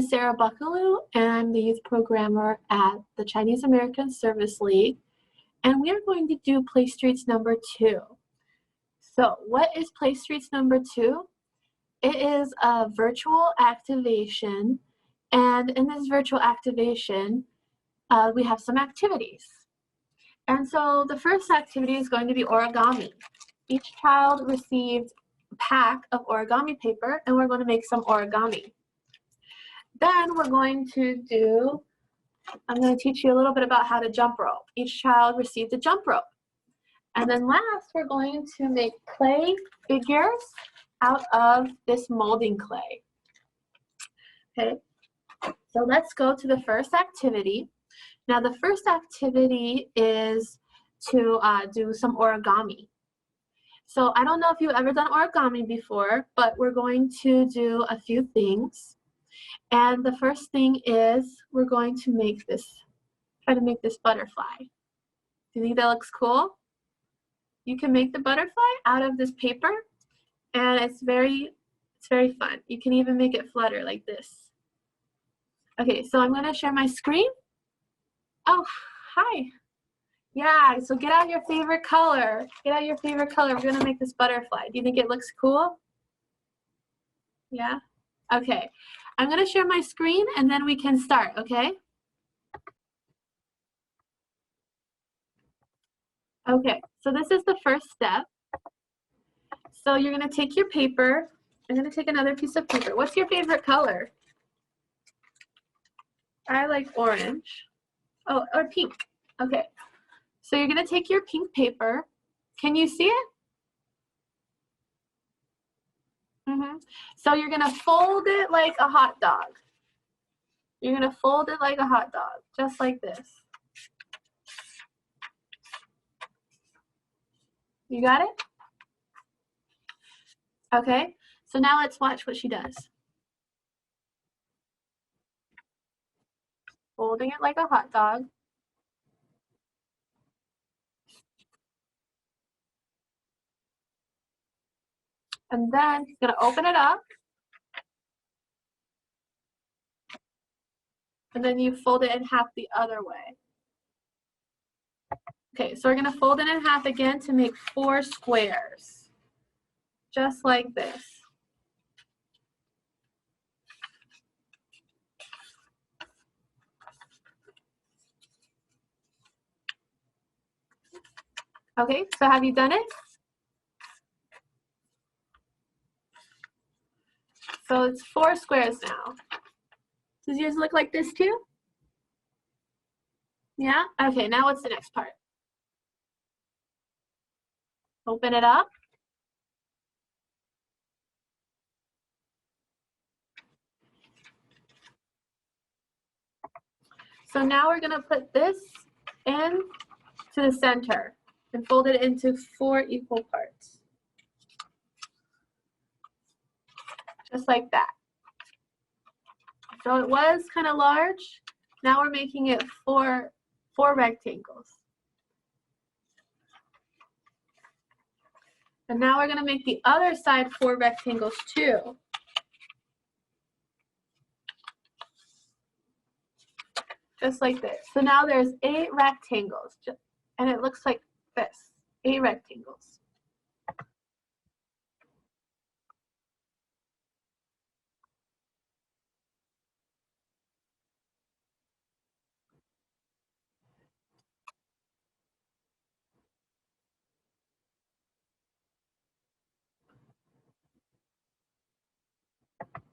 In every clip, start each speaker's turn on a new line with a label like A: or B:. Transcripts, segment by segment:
A: is Sarah Buckaloo, and I'm the youth programmer at the Chinese American Service League, and we are going to do Play Streets number 2. So what is Play Streets number 2? It is a virtual activation, and in this virtual activation, we have some activities. And so the first activity is going to be origami. Each child received a pack of origami paper, and we're going to make some origami. Then we're going to do, I'm going to teach you a little bit about how to jump rope. Each child received a jump rope. And then last, we're going to make clay figures out of this molding clay. Okay, so let's go to the first activity. Now the first activity is to do some origami. So I don't know if you've ever done origami before, but we're going to do a few things. And the first thing is we're going to make this, try to make this butterfly. Do you think that looks cool? You can make the butterfly out of this paper, and it's very fun. You can even make it flutter like this. Okay, so I'm gonna share my screen. Oh, hi. Yeah, so get out your favorite color. Get out your favorite color. We're gonna make this butterfly. Do you think it looks cool? Yeah? Okay. I'm gonna share my screen and then we can start, okay? Okay, so this is the first step. So you're gonna take your paper. I'm gonna take another piece of paper. What's your favorite color? I like orange. Oh, or pink. Okay. So you're gonna take your pink paper. Can you see it? So you're gonna fold it like a hot dog. You're gonna fold it like a hot dog, just like this. You got it? Okay, so now let's watch what she does. Folding it like a hot dog. And then she's gonna open it up. And then you fold it in half the other way. Okay, so we're gonna fold it in half again to make 4 squares. Just like this. Okay, so have you done it? So it's 4 squares now. Does yours look like this too? Yeah? Okay, now what's the next part? Open it up. So now we're gonna put this in to the center and fold it into 4 equal parts. Just like that. So it was kind of large. Now we're making it 4 rectangles. And now we're gonna make the other side 4 rectangles too. Just like this. So now there's 8 rectangles, and it looks like this, 8 rectangles.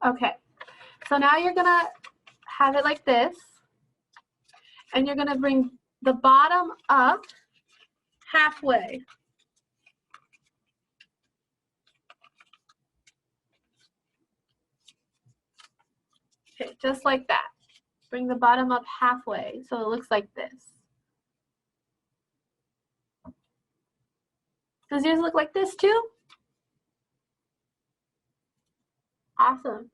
A: Okay, so now you're gonna have it like this, and you're gonna bring the bottom up halfway. Okay, just like that. Bring the bottom up halfway so it looks like this. Does yours look like this too? Awesome.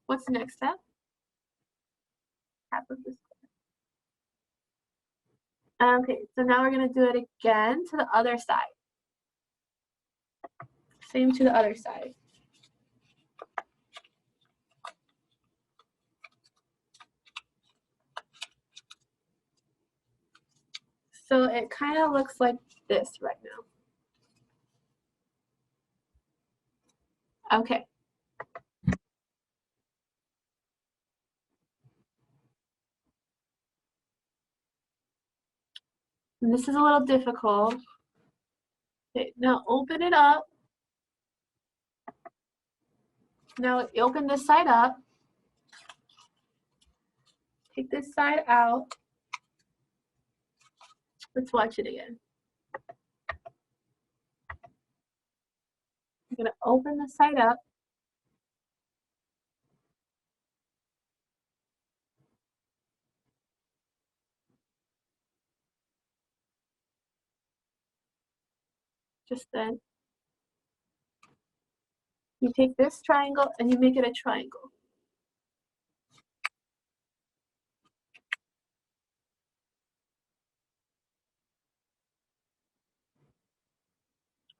A: What's the next step? Half of this. Okay, so now we're gonna do it again to the other side. Same to the other side. So it kind of looks like this right now. Okay. And this is a little difficult. Okay, now open it up. Now open this side up. Take this side out. Let's watch it again. I'm gonna open the side up. Just then. You take this triangle and you make it a triangle.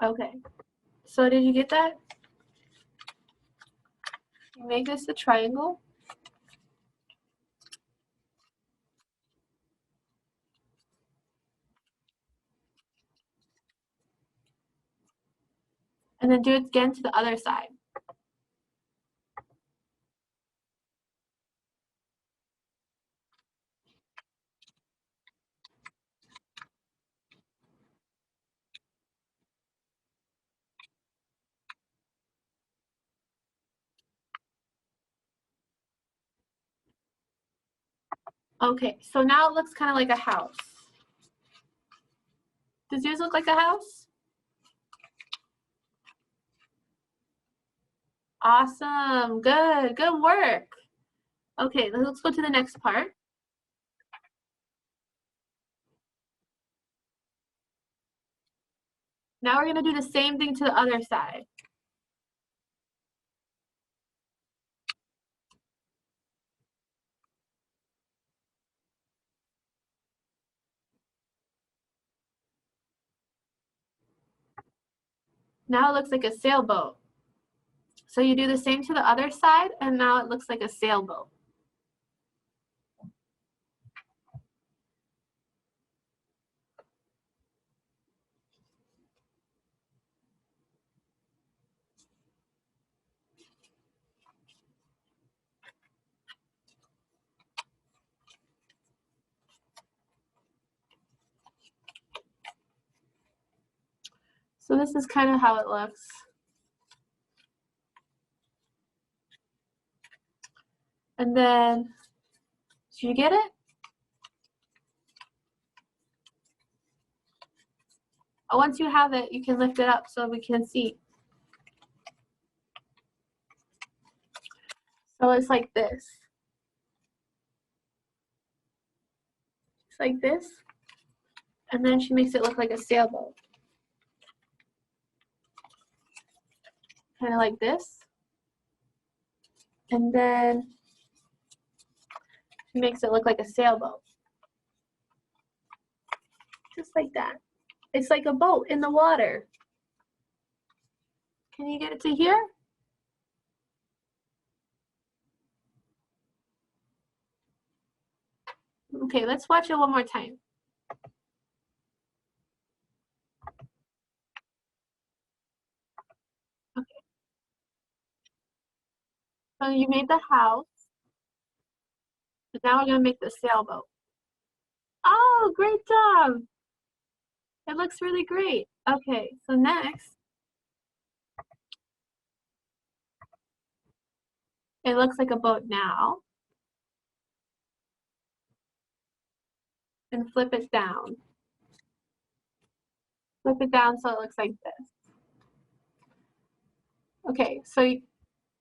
A: Okay. So did you get that? You make this a triangle. And then do it again to the other side. Okay, so now it looks kind of like a house. Does yours look like a house? Awesome, good, good work. Okay, let's go to the next part. Now we're gonna do the same thing to the other side. Now it looks like a sailboat. So you do the same to the other side, and now it looks like a sailboat. So this is kind of how it looks. And then, did you get it? Once you have it, you can lift it up so we can see. So it's like this. It's like this. And then she makes it look like a sailboat. Kind of like this. And then she makes it look like a sailboat. Just like that. It's like a boat in the water. Can you get it to here? Okay, let's watch it one more time. Okay. So you made the house. But now we're gonna make the sailboat. Oh, great job. It looks really great. Okay, so next, it looks like a boat now. And flip it down. Flip it down so it looks like this. Okay, so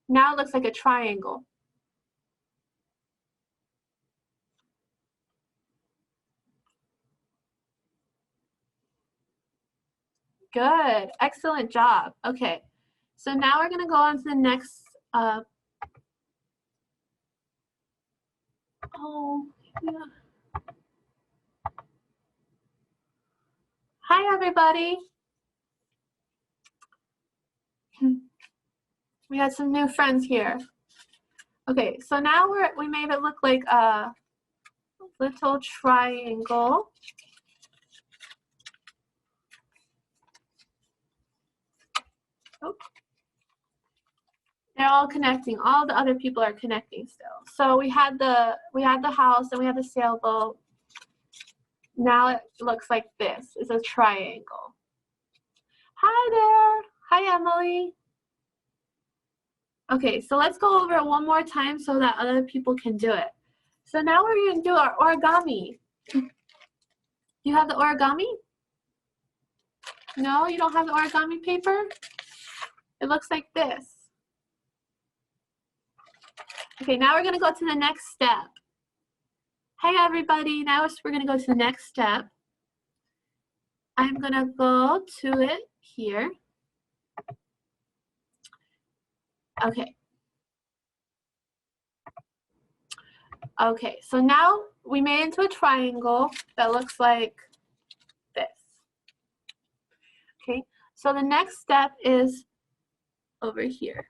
A: now it looks like a triangle. Good, excellent job. Okay, so now we're gonna go on to the next, oh, yeah. Hi, everybody. We had some new friends here. Okay, so now we made it look like a little triangle. Oh, they're all connecting. All the other people are connecting still. So we had the house and we had the sailboat. Now it looks like this. It's a triangle. Hi there. Hi, Emily. Okay, so let's go over it one more time so that other people can do it. So now we're going to do our origami. Do you have the origami? No, you don't have the origami paper? It looks like this. Okay, now we're going to go to the next step. Hey, everybody. Now we're going to go to the next step. I'm going to go to it here. Okay. Okay, so now we made it into a triangle that looks like this. Okay, so the next step is over here.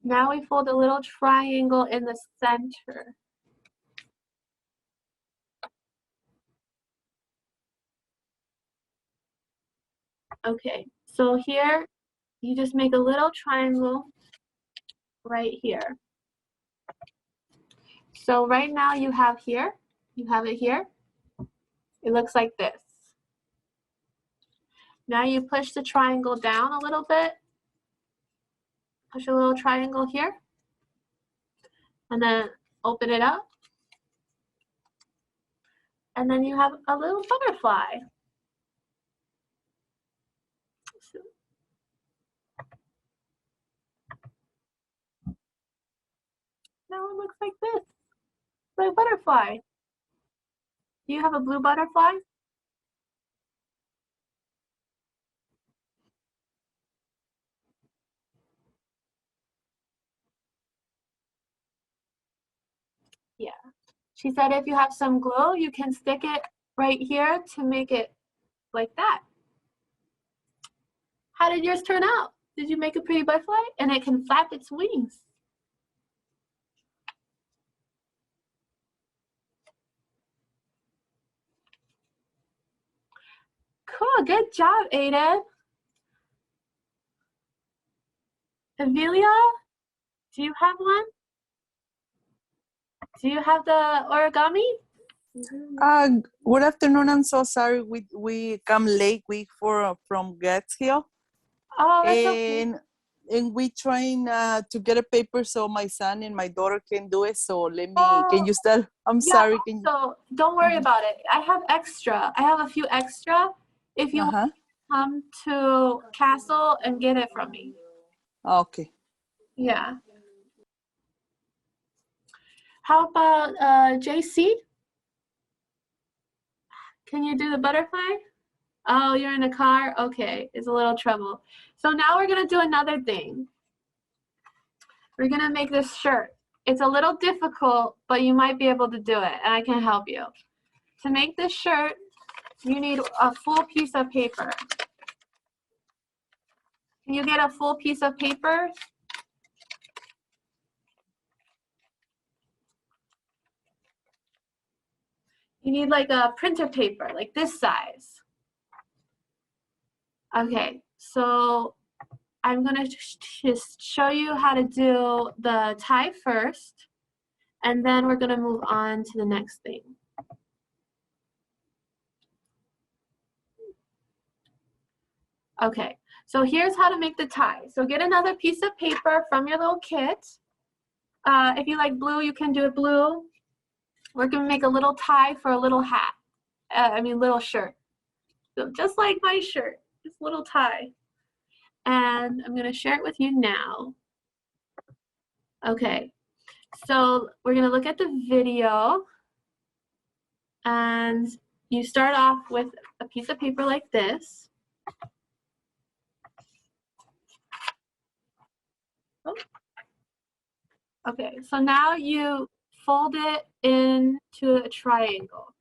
A: Now we fold a little triangle in the center. Okay, so here you just make a little triangle right here. So right now you have it here. It looks like this. Now you push the triangle down a little bit. Push a little triangle here. And then open it up. And then you have a little butterfly. Now it looks like this. Like a butterfly. Do you have a blue butterfly? Yeah. She said if you have some glue, you can stick it right here to make it like that. How did yours turn out? Did you make a pretty butterfly? And it can flap its wings. Cool, good job, Aiden. Amelia, do you have one? Do you have the origami?
B: Good afternoon. I'm so sorry we come late. We from CASL.
A: Oh, that's okay.
B: And we trying to get a paper so my son and my daughter can do it. So can you start? I'm sorry. Can you?
A: So don't worry about it. I have extra. I have a few extra. If you want to come to CASL and get it from me.
B: Okay.
A: Yeah. How about JC? Can you do the butterfly? Oh, you're in a car? Okay, it's a little trouble. So now we're gonna do another thing. We're gonna make this shirt. It's a little difficult, but you might be able to do it, and I can help you. To make this shirt, you need a full piece of paper. Can you get a full piece of paper? You need like a printer paper, like this size. Okay, so I'm gonna just show you how to do the tie first, and then we're gonna move on to the next thing. Okay, so here's how to make the tie. So get another piece of paper from your little kit. If you like blue, you can do it blue. We're gonna make a little tie for a little hat. Little shirt. So just like my shirt, this little tie. And I'm gonna share it with you now. Okay, so we're gonna look at the video, and you start off with a piece of paper like this. Oh. Okay, so now you fold it into a triangle.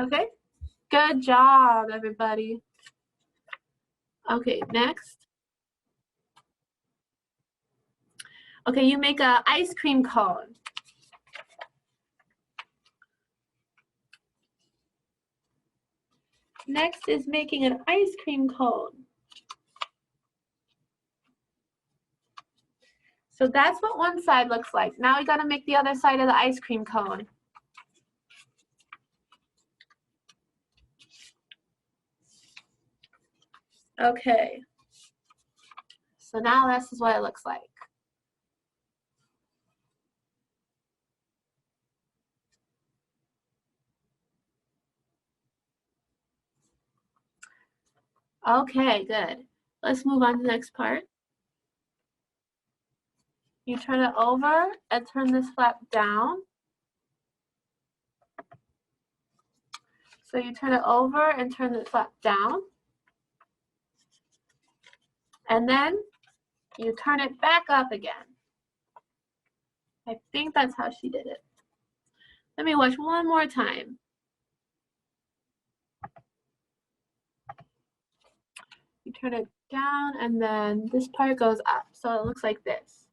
A: Okay, good job, everybody. Okay, next. Okay, you make an ice cream cone. Next is making an ice cream cone. So that's what one side looks like. Now we gotta make the other side of the ice cream cone. Okay. So now this is what it looks like. Okay, good. Let's move on to the next part. You turn it over and turn this flap down. So you turn it over and turn the flap down. And then you turn it back up again. I think that's how she did it. Let me watch one more time. You turn it down and then this part goes up. So it looks like this.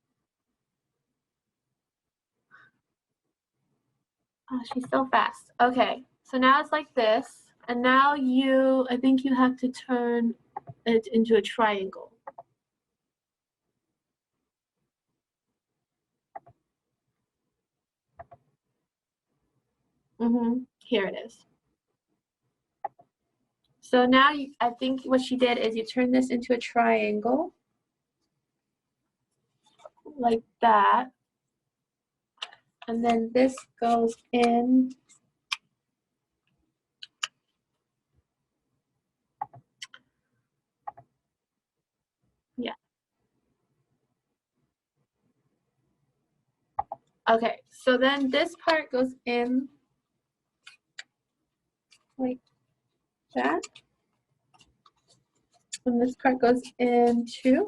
A: Oh, she's so fast. Okay, so now it's like this. And now I think you have to turn it into a triangle. Here it is. So now I think what she did is you turn this into a triangle. Like that. And then this goes in. Yeah. Okay, so then this part goes in like that. And this part goes in too.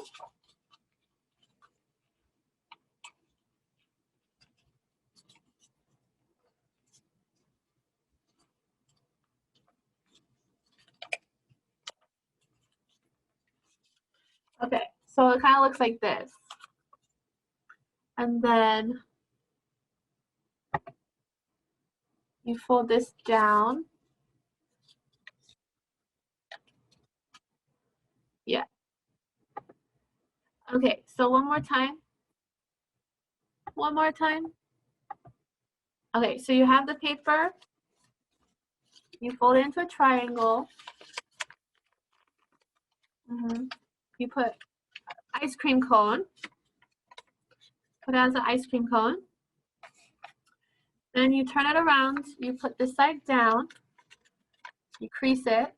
A: Okay, so it kind of looks like this. And then you fold this down. Yeah. Okay, so one more time. One more time. Okay, so you have the paper. You fold it into a triangle. You put ice cream cone. Put it as an ice cream cone. Then you turn it around. You put this side down. You crease it.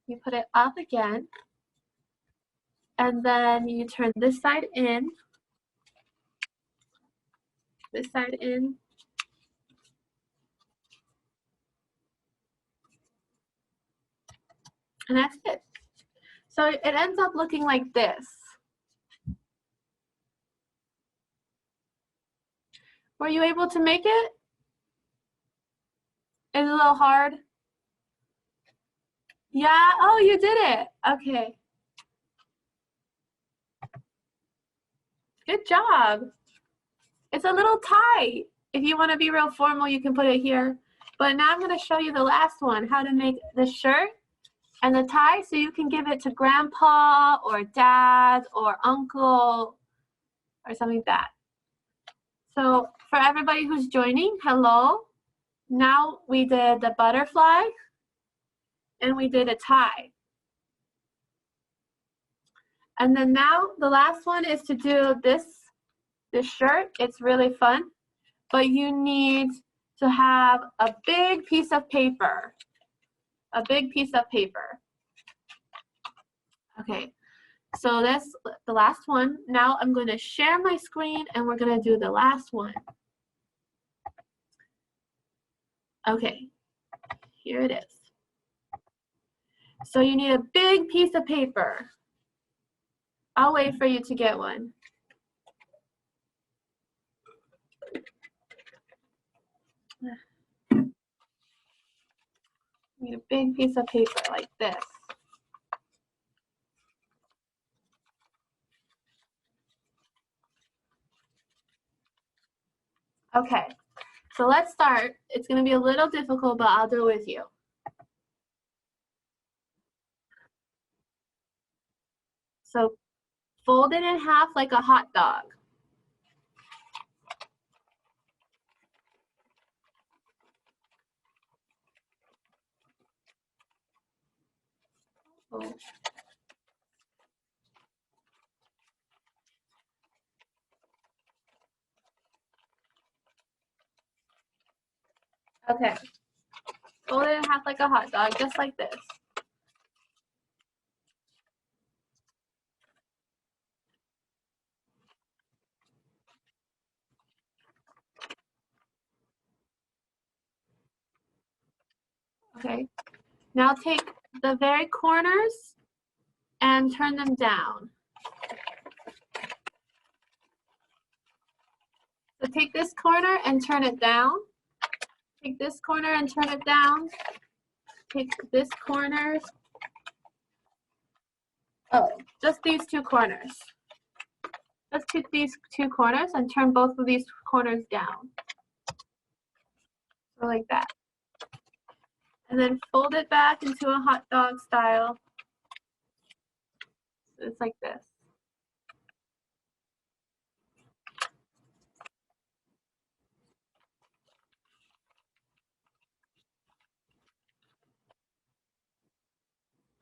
A: You put it up again. And then you turn this side in. This side in. And that's it. So it ends up looking like this. Were you able to make it? Is it a little hard? Yeah? Oh, you did it. Okay. Good job. It's a little tight. If you want to be real formal, you can put it here. But now I'm going to show you the last one, how to make the shirt and the tie so you can give it to grandpa or dad or uncle or something like that. So for everybody who's joining, hello. Now we did the butterfly and we did a tie. And then now the last one is to do this shirt. It's really fun, but you need to have a big piece of paper. A big piece of paper. Okay, so that's the last one. Now I'm going to share my screen and we're going to do the last one. Okay, here it is. So you need a big piece of paper. I'll wait for you to get one. You need a big piece of paper like this. Okay, so let's start. It's going to be a little difficult, but I'll do it with you. So fold it in half like a hot dog. Oh. Okay, fold it in half like a hot dog, just like this. Okay, now take the very corners and turn them down. So take this corner and turn it down. Take this corner and turn it down. Take this corner. Oh, just these two corners. Just take these two corners and turn both of these corners down. So like that. And then fold it back into a hot dog style. So it's like this.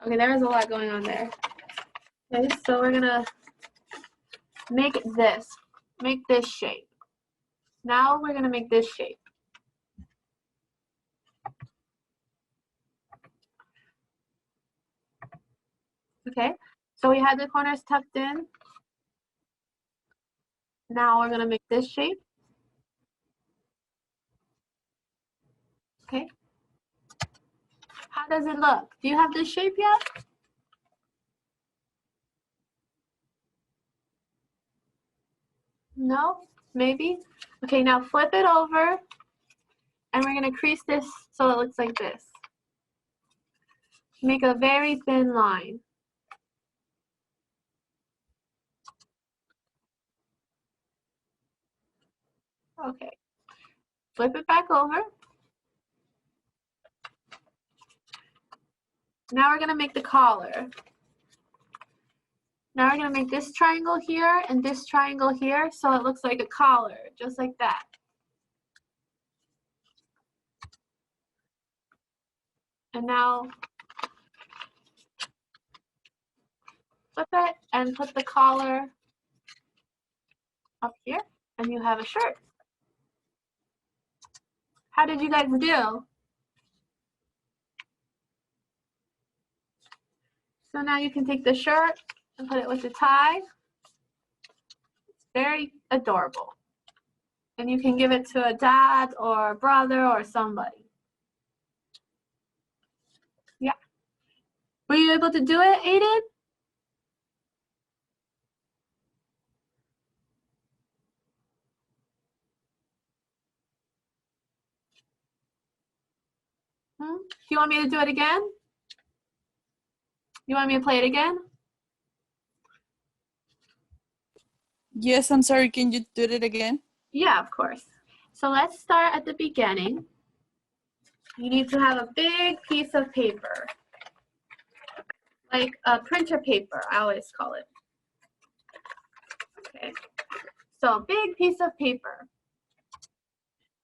A: Okay, there was a lot going on there. Okay, so we're gonna make this shape. Now we're gonna make this shape. Okay, so we had the corners tucked in. Now we're gonna make this shape. Okay. How does it look? Do you have this shape yet? No? Maybe? Okay, now flip it over and we're gonna crease this so it looks like this. Make a very thin line. Okay. Flip it back over. Now we're gonna make the collar. Now we're gonna make this triangle here and this triangle here so it looks like a collar, just like that. And now flip it and put the collar up here and you have a shirt. How did you guys do? So now you can take the shirt and put it with the tie. It's very adorable. And you can give it to a dad or a brother or somebody. Yeah. Were you able to do it, Aiden? Do you want me to do it again? You want me to play it again?
B: Yes, I'm sorry. Can you do it again?
A: Yeah, of course. So let's start at the beginning. You need to have a big piece of paper, like a printer paper, I always call it. Okay, so a big piece of paper.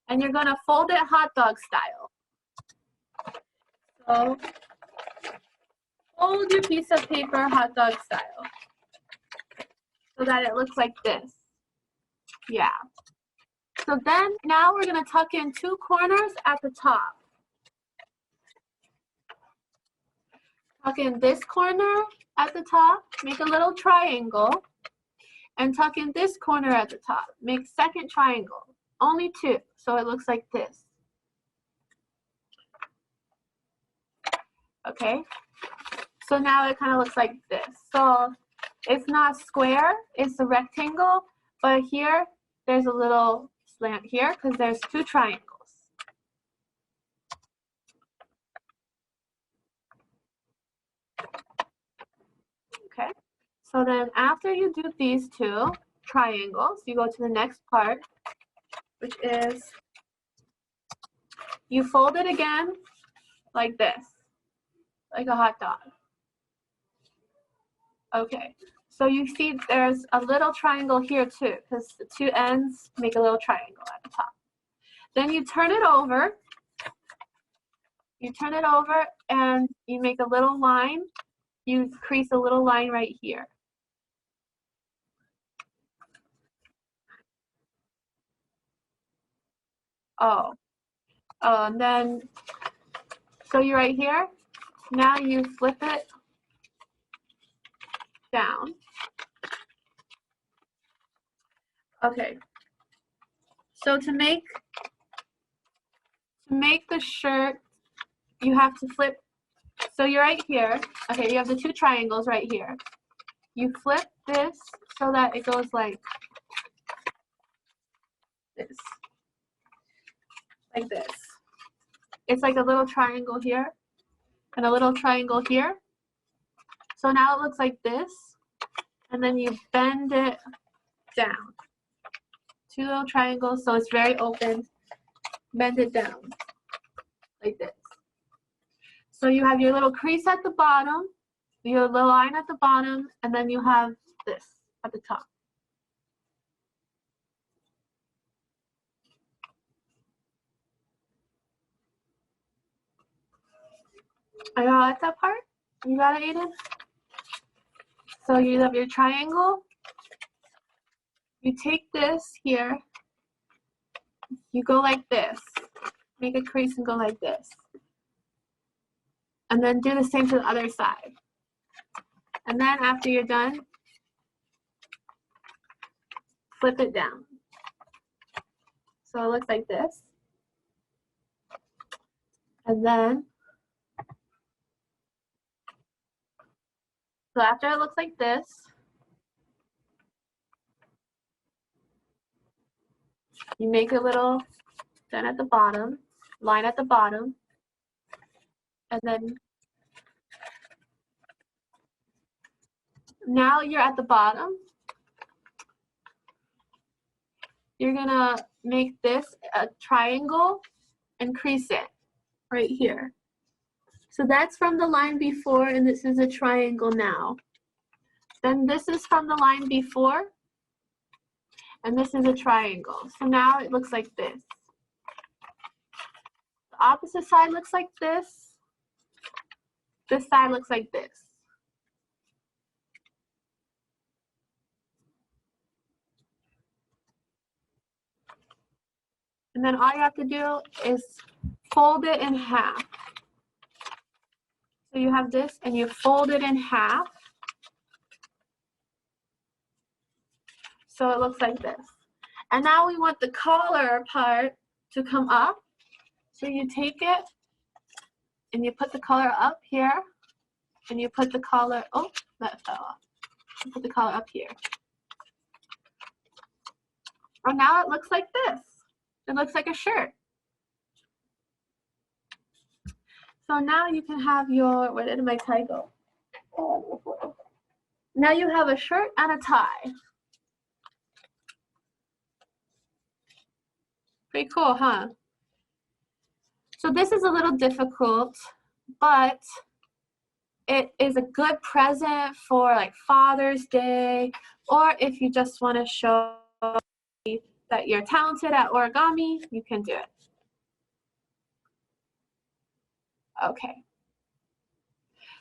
A: And you're gonna fold it hot dog style. So fold your piece of paper hot dog style so that it looks like this. Yeah. So then now we're gonna tuck in two corners at the top. Tuck in this corner at the top, make a little triangle, and tuck in this corner at the top. Make second triangle, only two, so it looks like this. Okay, so now it kind of looks like this. So it's not square, it's a rectangle, but here there's a little slant here because there's two triangles. So then after you do these two triangles, you go to the next part, which is you fold it again like this, like a hot dog. Okay, so you see there's a little triangle here too, because the two ends make a little triangle at the top. Then you turn it over. You turn it over and you make a little line. You crease a little line right here. And then, so you're right here. Now you flip it down. Okay. So to make the shirt, you have to flip. So you're right here. Okay, you have the two triangles right here. You flip this so that it goes like this. Like this. It's like a little triangle here and a little triangle here. So now it looks like this. And then you bend it down. Two little triangles, so it's very open. Bend it down like this. So you have your little crease at the bottom, your little line at the bottom, and then you have this at the top. Are you all at that part? You got it, Aiden? So you have your triangle. You take this here. You go like this. Make a crease and go like this. And then do the same to the other side. And then after you're done, flip it down. So it looks like this. And then, so after it looks like this, you make a little dent at the bottom, line at the bottom, and then now you're at the bottom. You're gonna make this a triangle and crease it right here. So that's from the line before, and this is a triangle now. Then this is from the line before, and this is a triangle. So now it looks like this. The opposite side looks like this. This side looks like this. And then all you have to do is fold it in half. So you have this and you fold it in half. So it looks like this. And now we want the collar part to come up. So you take it and you put the collar up here. And you put the collar, oh, that fell off. You put the collar up here. Oh, now it looks like this. It looks like a shirt. So now you can have your, where did my tie go? Oh, now you have a shirt and a tie. Pretty cool, huh? So this is a little difficult, but it is a good present for like Father's Day, or if you just want to show that you're talented at origami, you can do it. Okay.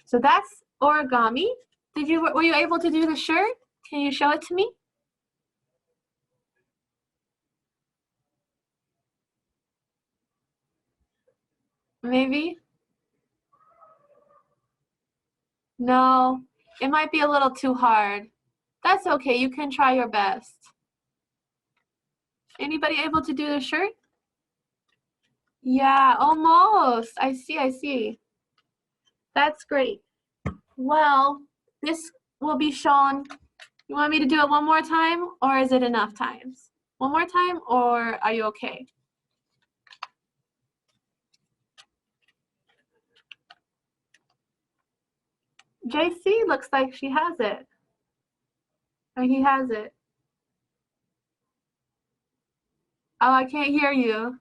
A: So that's origami. Were you able to do the shirt? Can you show it to me? Maybe? No, it might be a little too hard. That's okay, you can try your best. Anybody able to do the shirt? Yeah, almost. I see. That's great. Well, this will be shown. You want me to do it one more time, or is it enough times? One more time, or are you okay? JC looks like she has it. Oh, he has it. Oh, I can't hear you.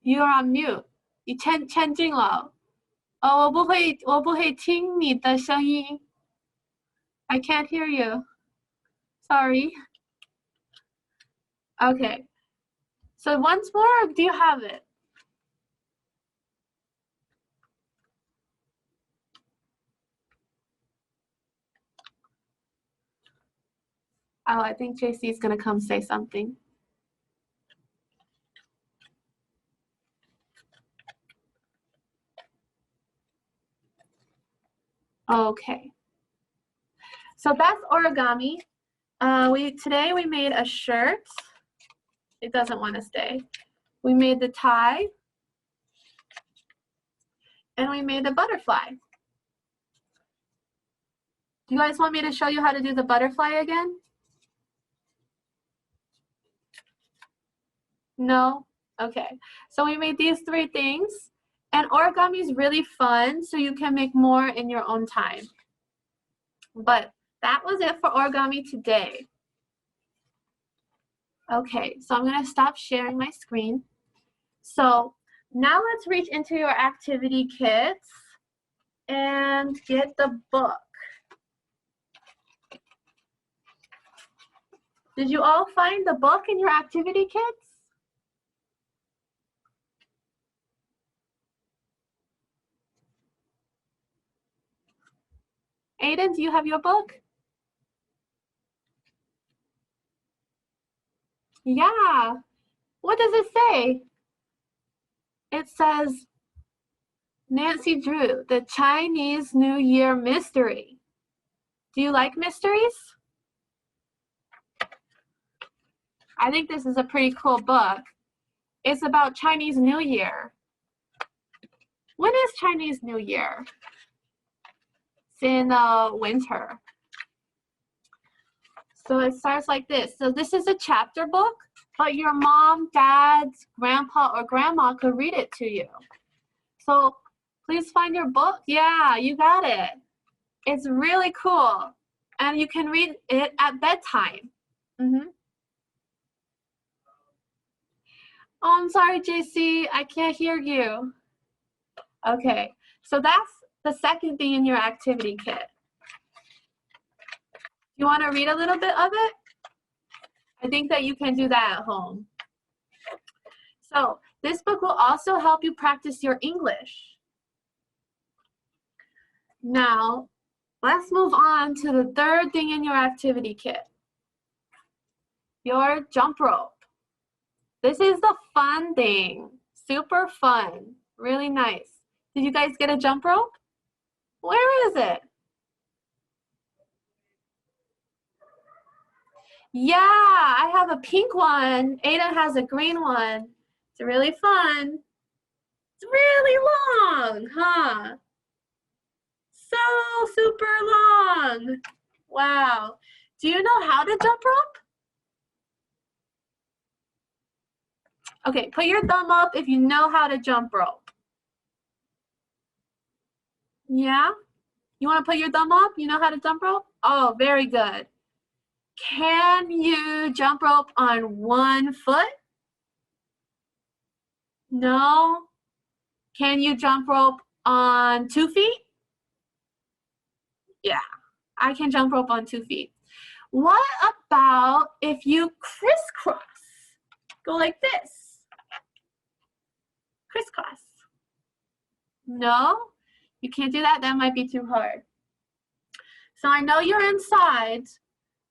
A: You're on mute. 你签进了。哦，我不会听你的声音。I can't hear you. Sorry. Okay. So once more, or do you have it? Oh, I think JC is gonna come say something. Okay. So that's origami. Today we made a shirt. It doesn't want to stay. We made the tie. And we made the butterfly. Do you guys want me to show you how to do the butterfly again? No? Okay. So we made these 3 things. And origami is really fun, so you can make more in your own time. But that was it for origami today. Okay, so I'm going to stop sharing my screen. So now let's reach into your activity kits and get the book. Did you all find the book in your activity kits? Aiden, do you have your book? Yeah. What does it say? It says, Nancy Drew, the Chinese New Year Mystery. Do you like mysteries? I think this is a pretty cool book. It's about Chinese New Year. When is Chinese New Year? It's in winter. So it starts like this. So this is a chapter book, but your mom, dad, grandpa, or grandma could read it to you. So please find your book. Yeah, you got it. It's really cool. And you can read it at bedtime. Oh, I'm sorry, JC. I can't hear you. Okay, so that's the second thing in your activity kit. You want to read a little bit of it? I think that you can do that at home. So this book will also help you practice your English. Now, let's move on to the third thing in your activity kit. Your jump rope. This is the fun thing. Super fun. Really nice. Did you guys get a jump rope? Where is it? Yeah, I have a pink one. Aiden has a green one. It's really fun. It's really long, huh? So super long. Wow. Do you know how to jump rope? Okay, put your thumb up if you know how to jump rope. Yeah? You want to put your thumb up? You know how to jump rope? Oh, very good. Can you jump rope on one foot? No? Can you jump rope on 2 feet? Yeah, I can jump rope on 2 feet. What about if you crisscross? Go like this. Crisscross. No? You can't do that? That might be too hard. So I know you're inside,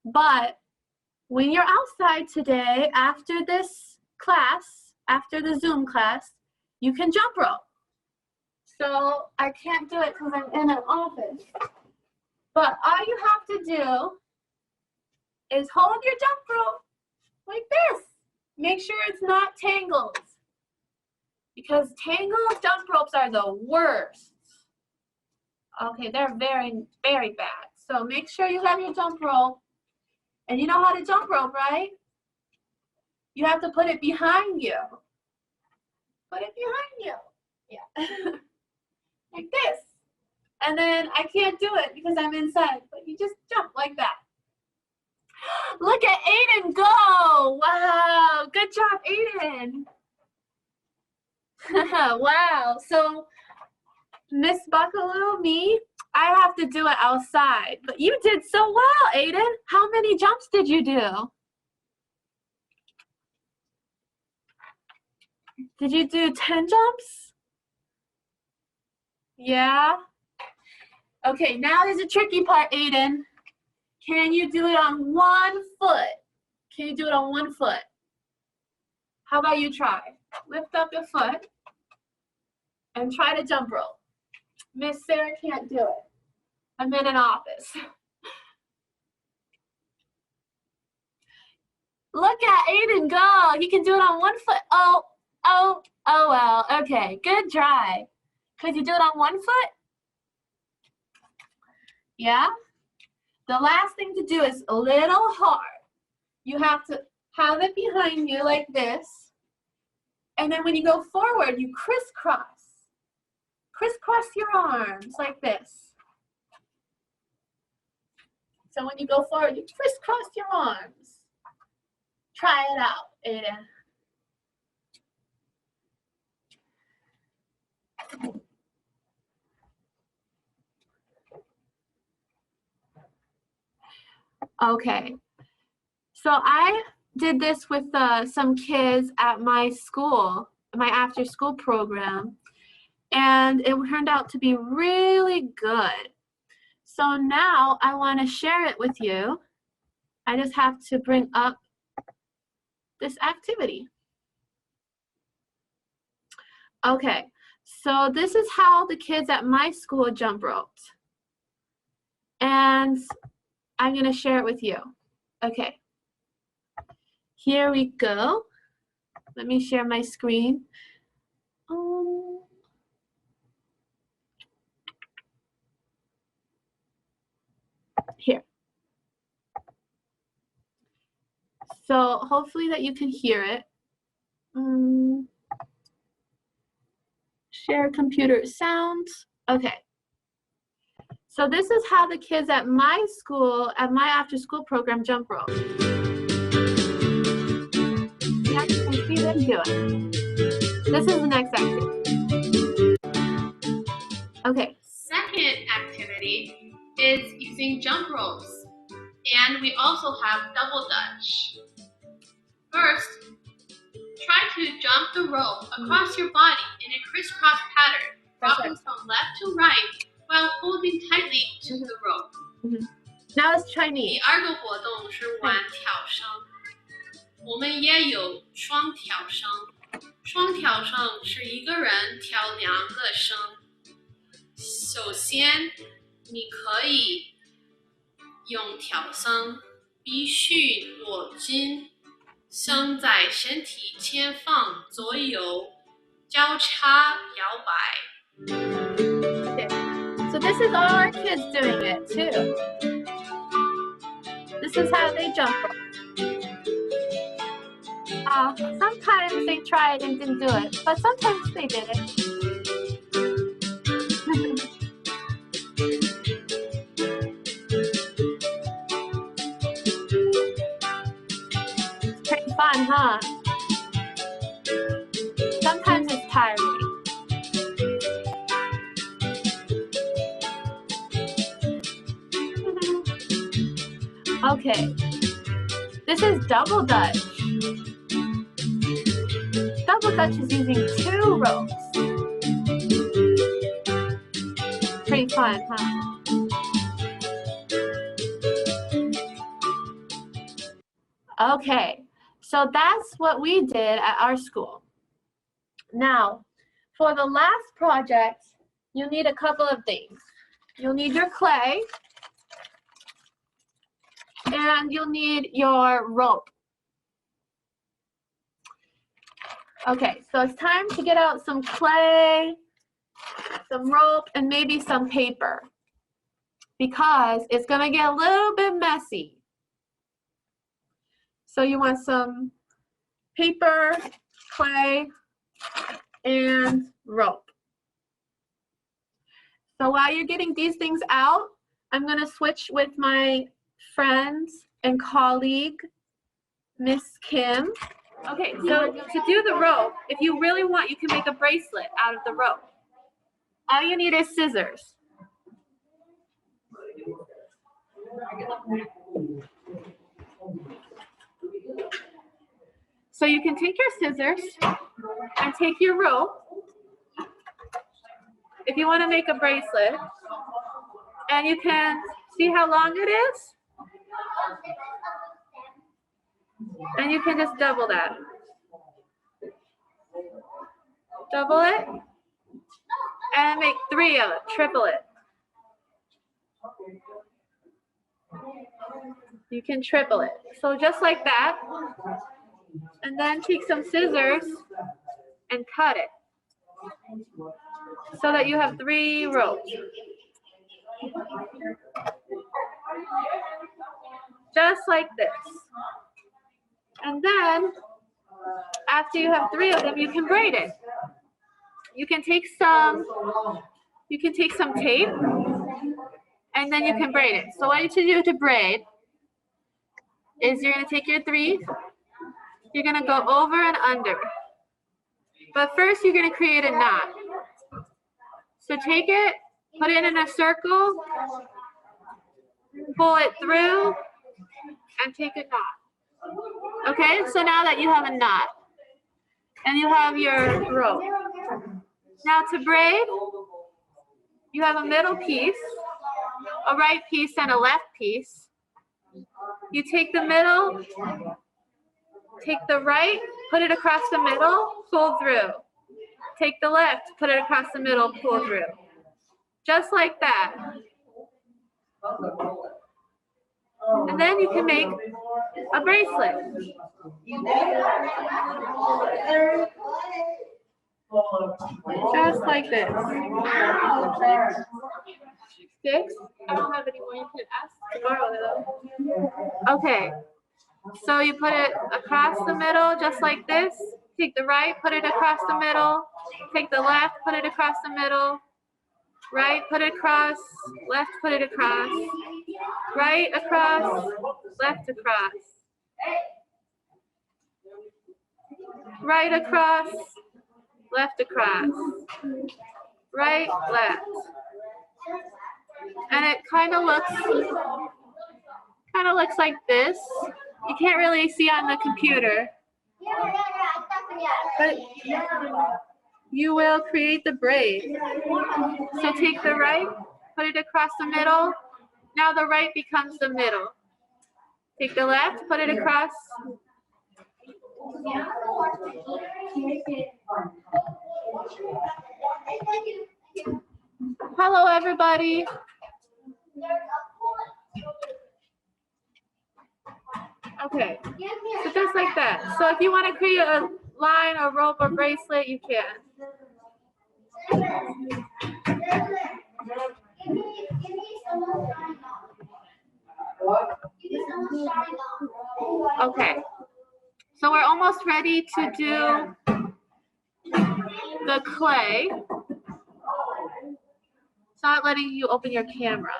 A: but when you're outside today, after this class, after the Zoom class, you can jump rope. So I can't do it because I'm in an office. But all you have to do is hold your jump rope like this. Make sure it's not tangled, because tangled jump ropes are the worst. Okay, they're very, very bad. So make sure you have your jump rope. And you know how to jump rope, right? You have to put it behind you. Put it behind you. Yeah. Like this. And then I can't do it because I'm inside. But you just jump like that. Look at Aiden go! Wow, good job, Aiden. Wow, so Miss Buckaloo, me, I have to do it outside. But you did so well, Aiden. How many jumps did you do? Did you do 10 jumps? Yeah? Okay, now there's a tricky part, Aiden. Can you do it on one foot? Can you do it on one foot? How about you try? Lift up your foot and try to jump rope. Miss Sarah can't do it. I'm in an office. Look at Aiden go. He can do it on one foot. Oh well. Okay, good try. Could you do it on one foot? Yeah? The last thing to do is a little hard. You have to have it behind you like this. And then when you go forward, you crisscross. Crisscross your arms like this. So when you go forward, you crisscross your arms. Try it out, Aiden. Okay, so I did this with some kids at my school, my after school program, and it turned out to be really good. So now I want to share it with you. I just have to bring up this activity. Okay, so this is how the kids at my school jump roped. And I'm going to share it with you. Okay, here we go. Let me share my screen. Here. So hopefully that you can hear it. Share computer sound. Okay. So this is how the kids at my school, at my after school program jump rope. Yeah, you can see them do it. This is the next activity. Okay. Second activity is using jump ropes. And we also have double dutch. First, try to jump the rope across your body in a crisscross pattern, rocking from left to right while holding tightly to the rope. Now it's Chinese.
C: 第二个活动是玩挑绳，我们也有双挑绳。双挑绳是一个人挑两个绳。首先，你可以用挑绳，必须握紧，绳在身体前方左右交叉摇摆。
A: Okay. So this is all our kids doing it too. This is how they jump rope. Sometimes they tried and didn't do it, but sometimes they did it. It's pretty fun, huh? Sometimes it's tiring. Okay, this is double dutch. Double dutch is using 2 ropes. Pretty fun, huh? Okay, so that's what we did at our school. Now, for the last project, you'll need a couple of things. You'll need your clay, and you'll need your rope. Okay, so it's time to get out some clay, some rope, and maybe some paper, because it's gonna get a little bit messy. So you want some paper, clay, and rope. So while you're getting these things out, I'm going to switch with my friends and colleague, Miss Kim. Okay, so to do the rope, if you really want, you can make a bracelet out of the rope. All you need is scissors. So you can take your scissors and take your rope, if you want to make a bracelet, and you can see how long it is, and you can just double that. Double it, and make 3 of it, triple it. You can triple it. So just like that, and then take some scissors and cut it so that you have 3 ropes. Just like this. And then, after you have 3 of them, you can braid it. You can take some tape, and then you can braid it. So what you should do to braid is you're going to take your 3, you're going to go over and under. But first you're going to create a knot. So take it, put it in a circle, pull it through, and take a knot. Okay, so now that you have a knot, and you have your rope. Now to braid, you have a middle piece, a right piece, and a left piece. You take the middle, take the right, put it across the middle, pull through. Take the left, put it across the middle, pull through. Just like that. And then you can make a bracelet. Just like this. 6? I don't have any more. You can ask to borrow them. Okay. So you put it across the middle, just like this. Take the right, put it across the middle. Take the left, put it across the middle. Right, put it across. Left, put it across. Right across, left across. Right across, left across. Right, left. And it kind of looks like this. You can't really see on the computer, but you will create the braid. So take the right, put it across the middle. Now the right becomes the middle. Take the left, put it across. Hello, everybody. Okay, so just like that. So if you want to create a line or rope or bracelet, you can. Okay, so we're almost ready to do the clay. It's not letting you open your camera.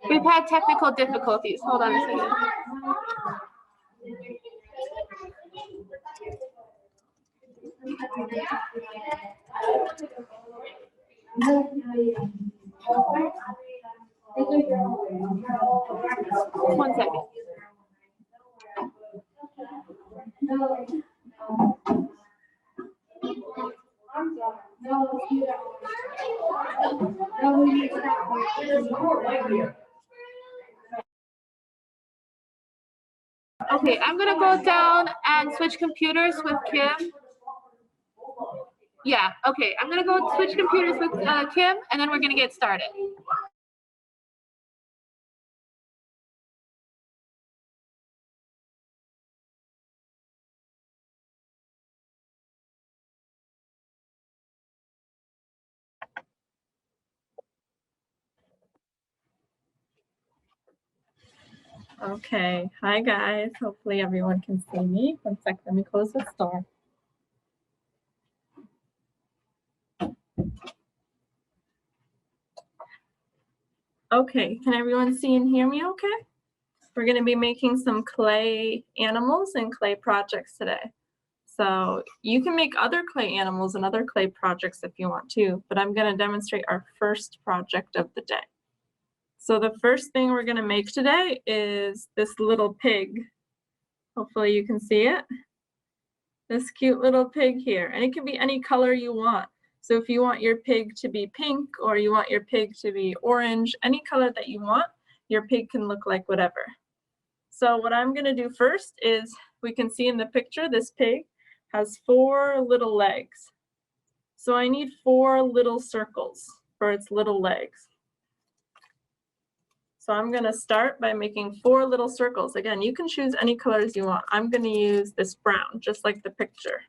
A: We've had technical difficulties. Hold on a second. One second. Okay, I'm gonna go down and switch computers with Kim. Yeah, okay, I'm gonna go switch computers with Kim, and then we're gonna get started. Okay, hi guys. Hopefully everyone can see me. One sec, let me close this door. Okay, can everyone see and hear me okay? We're gonna be making some clay animals and clay projects today. So you can make other clay animals and other clay projects if you want to, but I'm gonna demonstrate our first project of the day. So the first thing we're gonna make today is this little pig. Hopefully you can see it. This cute little pig here, and it can be any color you want. So if you want your pig to be pink or you want your pig to be orange, any color that you want, your pig can look like whatever. So what I'm gonna do first is, we can see in the picture, this pig has 4 little legs. So I need 4 little circles for its little legs. So I'm gonna start by making 4 little circles. Again, you can choose any colors you want. I'm gonna use this brown, just like the picture.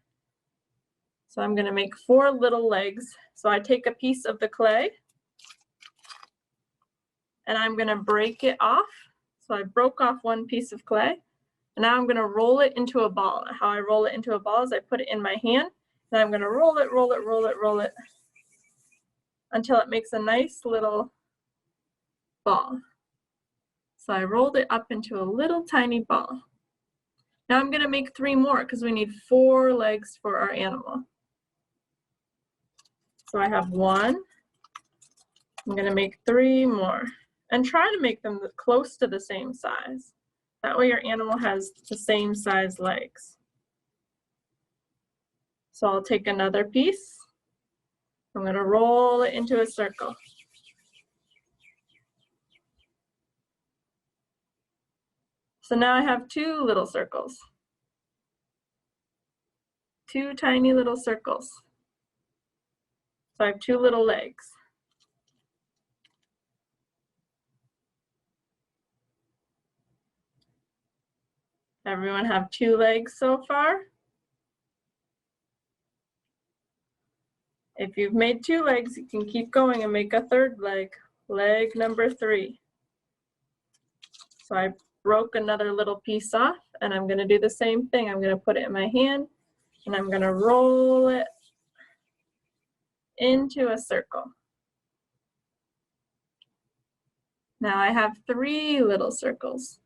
A: So I'm gonna make 4 little legs. So I take a piece of the clay and I'm gonna break it off. So I broke off one piece of clay and now I'm gonna roll it into a ball. How I roll it into a ball is I put it in my hand and I'm gonna roll it, roll it, roll it, roll it until it makes a nice little ball. So I rolled it up into a little tiny ball. Now I'm gonna make 3 more because we need 4 legs for our animal. So I have 1, I'm gonna make 3 more and try to make them close to the same size. That way your animal has the same size legs. So I'll take another piece. I'm gonna roll it into a circle. So now I have 2 little circles. 2 tiny little circles. So I have 2 little legs. Everyone have 2 legs so far? If you've made 2 legs, you can keep going and make a 3rd leg, leg number 3. So I broke another little piece off and I'm gonna do the same thing. I'm gonna put it in my hand and I'm gonna roll it into a circle. Now I have 3 little circles.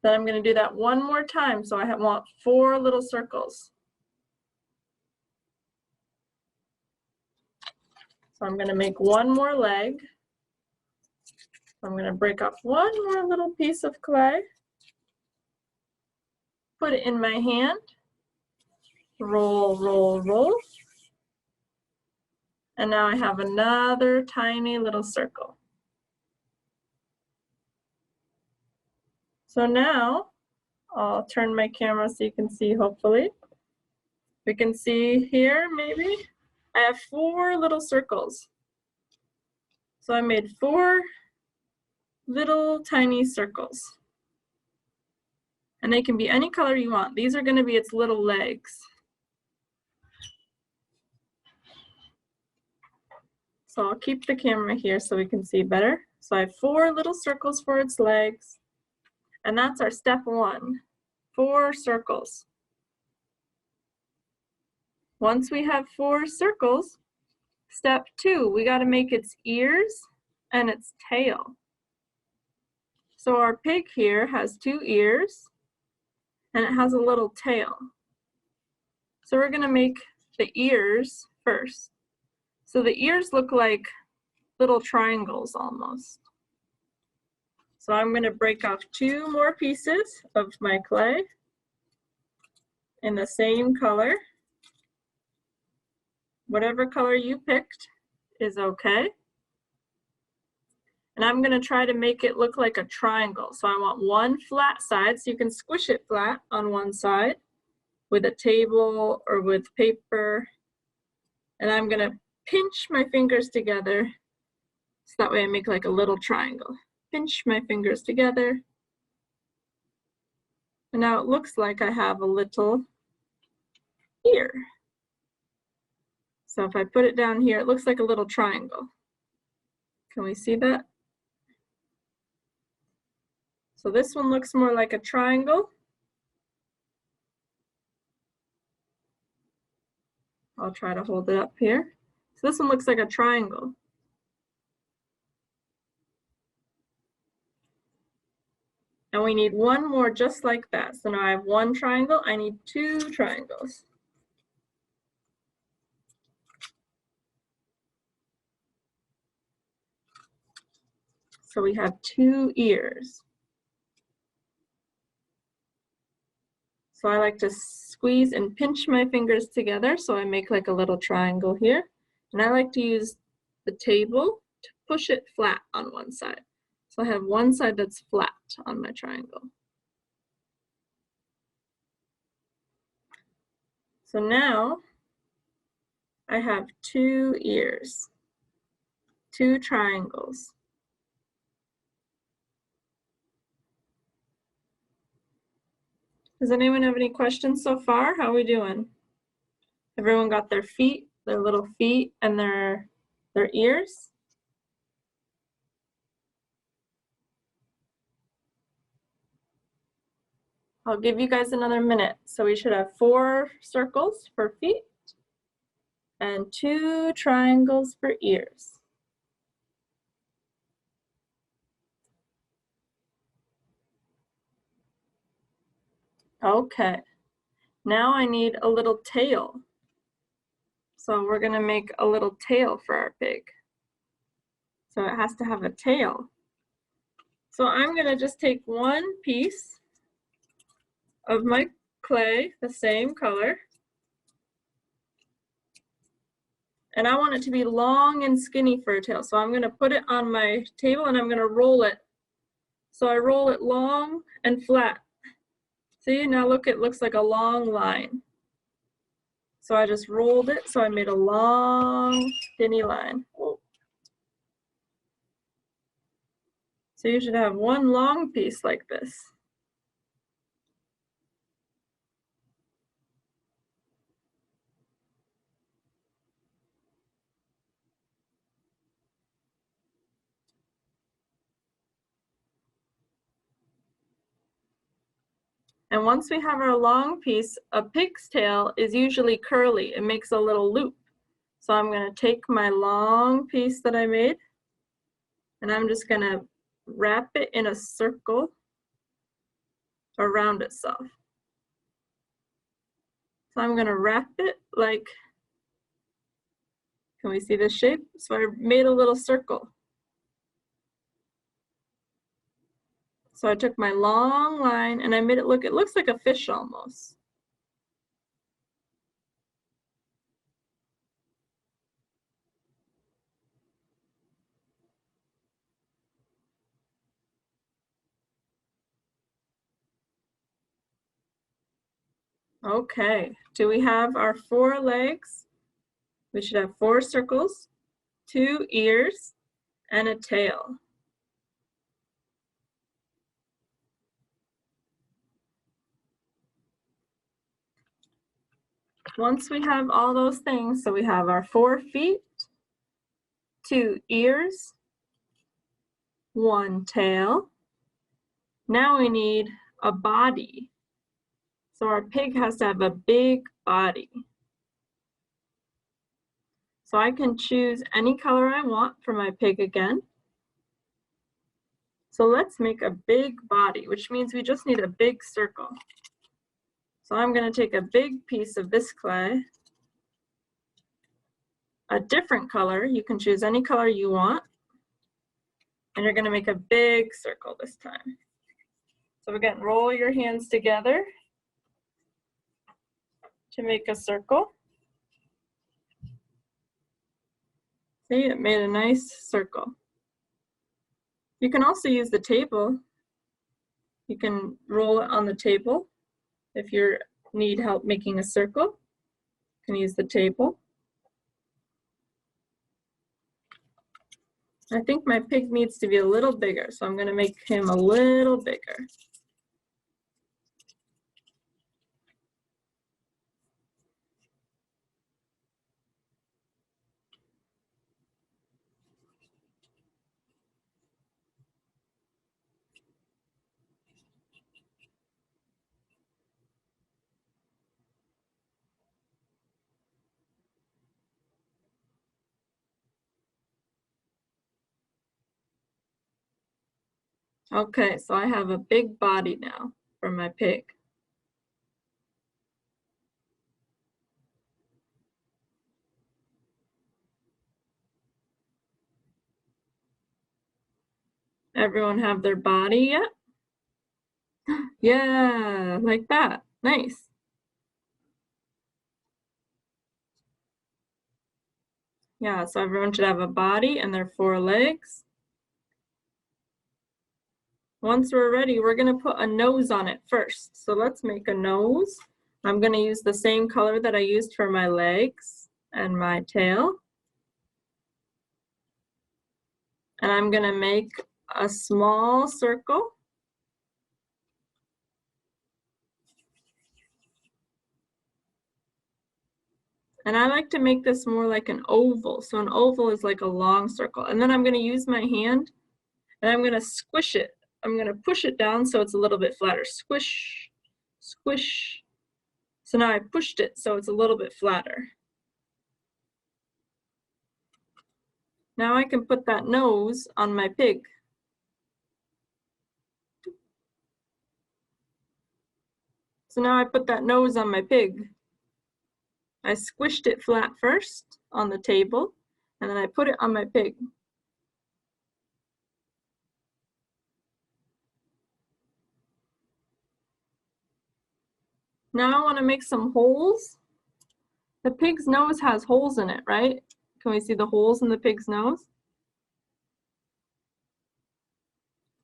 A: Then I'm gonna do that one more time. So I want 4 little circles. So I'm gonna make 1 more leg. I'm gonna break off 1 more little piece of clay, put it in my hand, roll, roll, roll. And now I have another tiny little circle. So now I'll turn my camera so you can see, hopefully. We can see here, maybe. I have 4 little circles. So I made 4 little tiny circles. And they can be any color you want. These are gonna be its little legs. So I'll keep the camera here so we can see better. So I have 4 little circles for its legs. And that's our step 1, 4 circles. Once we have 4 circles, step 2, we gotta make its ears and its tail. So our pig here has 2 ears and it has a little tail. So we're gonna make the ears first. So the ears look like little triangles almost. So I'm gonna break off 2 more pieces of my clay in the same color. Whatever color you picked is okay. And I'm gonna try to make it look like a triangle. So I want 1 flat side, so you can squish it flat on one side with a table or with paper. And I'm gonna pinch my fingers together so that way I make like a little triangle. Pinch my fingers together. And now it looks like I have a little ear. So if I put it down here, it looks like a little triangle.
D: Can we see that? So this one looks more like a triangle. I'll try to hold it up here. So this one looks like a triangle. And we need one more just like that. So now I have one triangle, I need two triangles. So we have two ears. So I like to squeeze and pinch my fingers together so I make like a little triangle here. And I like to use the table to push it flat on one side. So I have one side that's flat on my triangle. So now I have two ears, two triangles. Does anyone have any questions so far? How are we doing? Everyone got their feet, their little feet, and their ears? I'll give you guys another minute. So we should have 4 circles for feet and 2 triangles for ears. Okay, now I need a little tail. So we're gonna make a little tail for our pig. So it has to have a tail. So I'm gonna just take one piece of my clay, the same color, and I want it to be long and skinny for a tail. So I'm gonna put it on my table and I'm gonna roll it. So I roll it long and flat. See, now look, it looks like a long line. So I just rolled it, so I made a long, skinny line. So you should have one long piece like this. And once we have our long piece, a pig's tail is usually curly. It makes a little loop. So I'm gonna take my long piece that I made, and I'm just gonna wrap it in a circle around itself. So I'm gonna wrap it like, can we see this shape? So I made a little circle. So I took my long line and I made it look, it looks like a fish almost. Okay, do we have our 4 legs? We should have 4 circles, 2 ears, and a tail. Once we have all those things, so we have our 4 feet, 2 ears, 1 tail. Now we need a body. So our pig has to have a big body. So I can choose any color I want for my pig again. So let's make a big body, which means we just need a big circle. So I'm going to take a big piece of this clay, a different color. You can choose any color you want. And you're going to make a big circle this time. So again, roll your hands together to make a circle. See, it made a nice circle. You can also use the table. You can roll it on the table. If you need help making a circle, you can use the table. I think my pig needs to be a little bigger, so I'm going to make him a little bigger. Okay, so I have a big body now for my pig. Everyone have their body yet? Yeah, like that. Nice. Yeah, so everyone should have a body and their 4 legs. Once we're ready, we're gonna put a nose on it first. So let's make a nose. I'm gonna use the same color that I used for my legs and my tail. And I'm gonna make a small circle. And I like to make this more like an oval. So an oval is like a long circle. And then I'm gonna use my hand and I'm gonna squish it. I'm gonna push it down so it's a little bit flatter. Squish, squish. So now I pushed it so it's a little bit flatter. Now I can put that nose on my pig. So now I put that nose on my pig. I squished it flat first on the table, and then I put it on my pig. Now I want to make some holes. The pig's nose has holes in it, right? Can we see the holes in the pig's nose?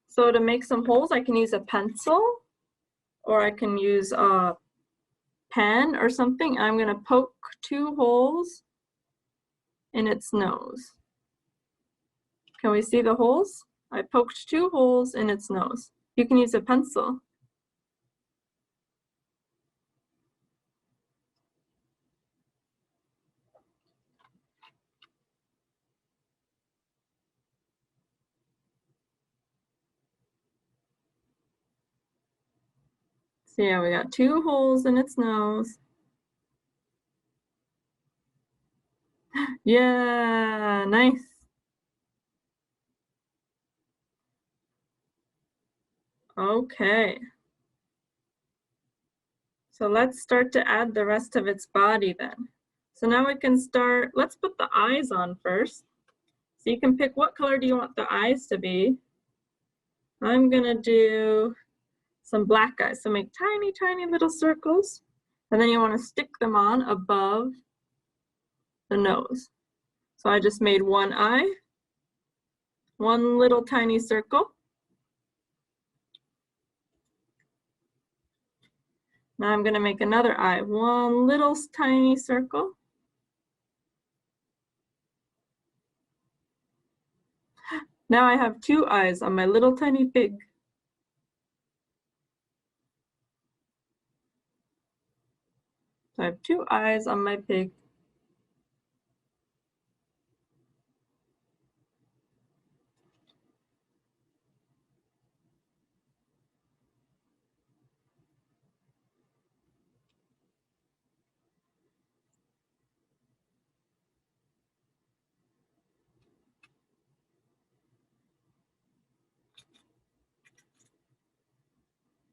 D: So to make some holes, I can use a pencil, or I can use a pen or something. I'm going to poke 2 holes in its nose. Can we see the holes? I poked 2 holes in its nose. You can use a pencil. So yeah, we got 2 holes in its nose. Yeah, nice. Okay. So let's start to add the rest of its body then. So now we can start, let's put the eyes on first. So you can pick what color do you want the eyes to be. I'm gonna do some black eyes. So make tiny, tiny little circles. And then you wanna stick them on above the nose. So I just made 1 eye, 1 little tiny circle. Now I'm gonna make another eye, 1 little tiny circle. Now I have 2 eyes on my little tiny pig. So I have 2 eyes on my pig.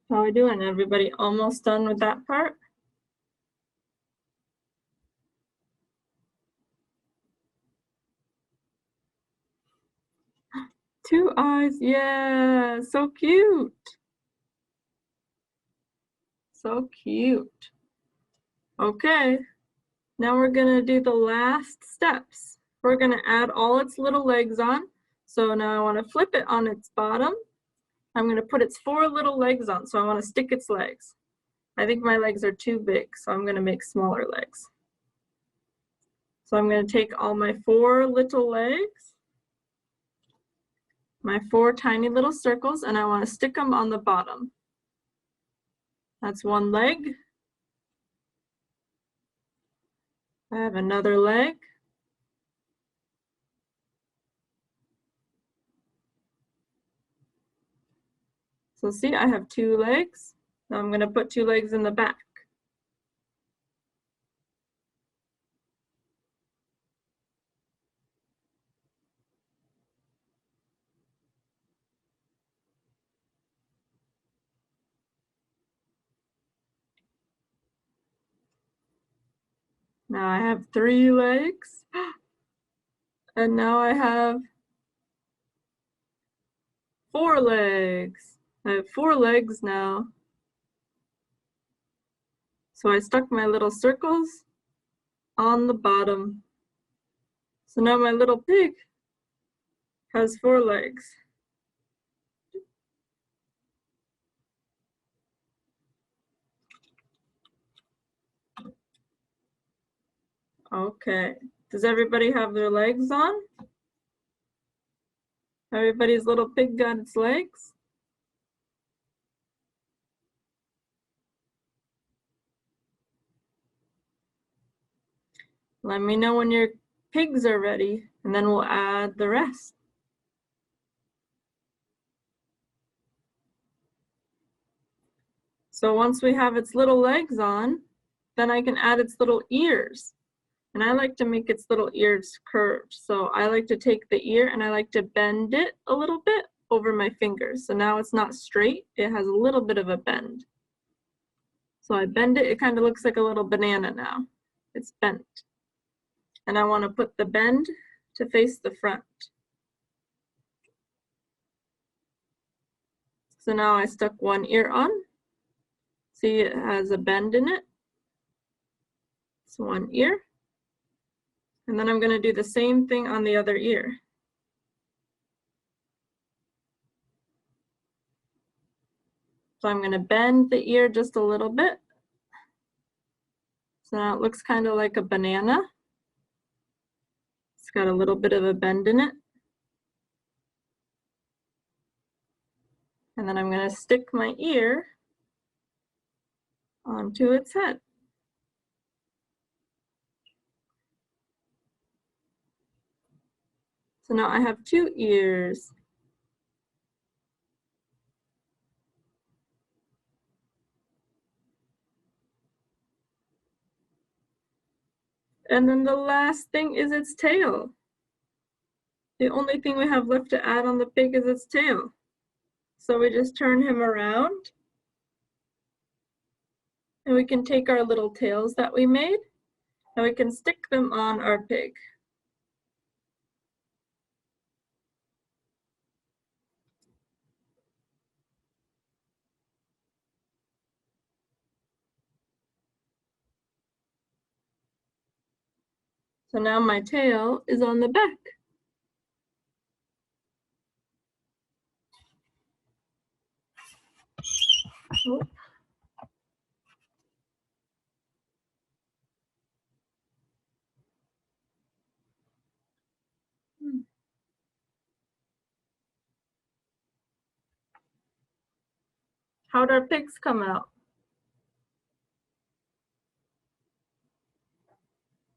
D: How are we doing? Everybody almost done with that part? Two eyes, yeah, so cute. So cute. Okay, now we're gonna do the last steps. We're gonna add all its little legs on. So now I wanna flip it on its bottom. I'm gonna put its 4 little legs on, so I wanna stick its legs. I think my legs are too big, so I'm gonna make smaller legs. So I'm gonna take all my 4 little legs, my 4 tiny little circles, and I wanna stick them on the bottom. That's 1 leg. I have another leg. So see, I have 2 legs. Now I'm gonna put 2 legs in the back. Now I have 3 legs. And now I have 4 legs. I have 4 legs now. So I stuck my little circles on the bottom. So now my little pig has 4 legs. Okay, does everybody have their legs on? Everybody's little pig got its legs? Let me know when your pigs are ready, and then we'll add the rest. So once we have its little legs on, then I can add its little ears. And I like to make its little ears curved. So I like to take the ear and I like to bend it a little bit over my fingers. So now it's not straight, it has a little bit of a bend. So I bend it, it kind of looks like a little banana now. It's bent. And I want to put the bend to face the front. So now I stuck one ear on. See, it has a bend in it. It's one ear. And then I'm going to do the same thing on the other ear. So I'm going to bend the ear just a little bit. So now it looks kind of like a banana. It's got a little bit of a bend in it. And then I'm going to stick my ear onto its head. So now I have 2 ears. And then the last thing is its tail. The only thing we have left to add on the pig is its tail. So we just turn him around. And we can take our little tails that we made and we can stick them on our pig. So now my tail is on the back. Oh. How'd our pigs come out?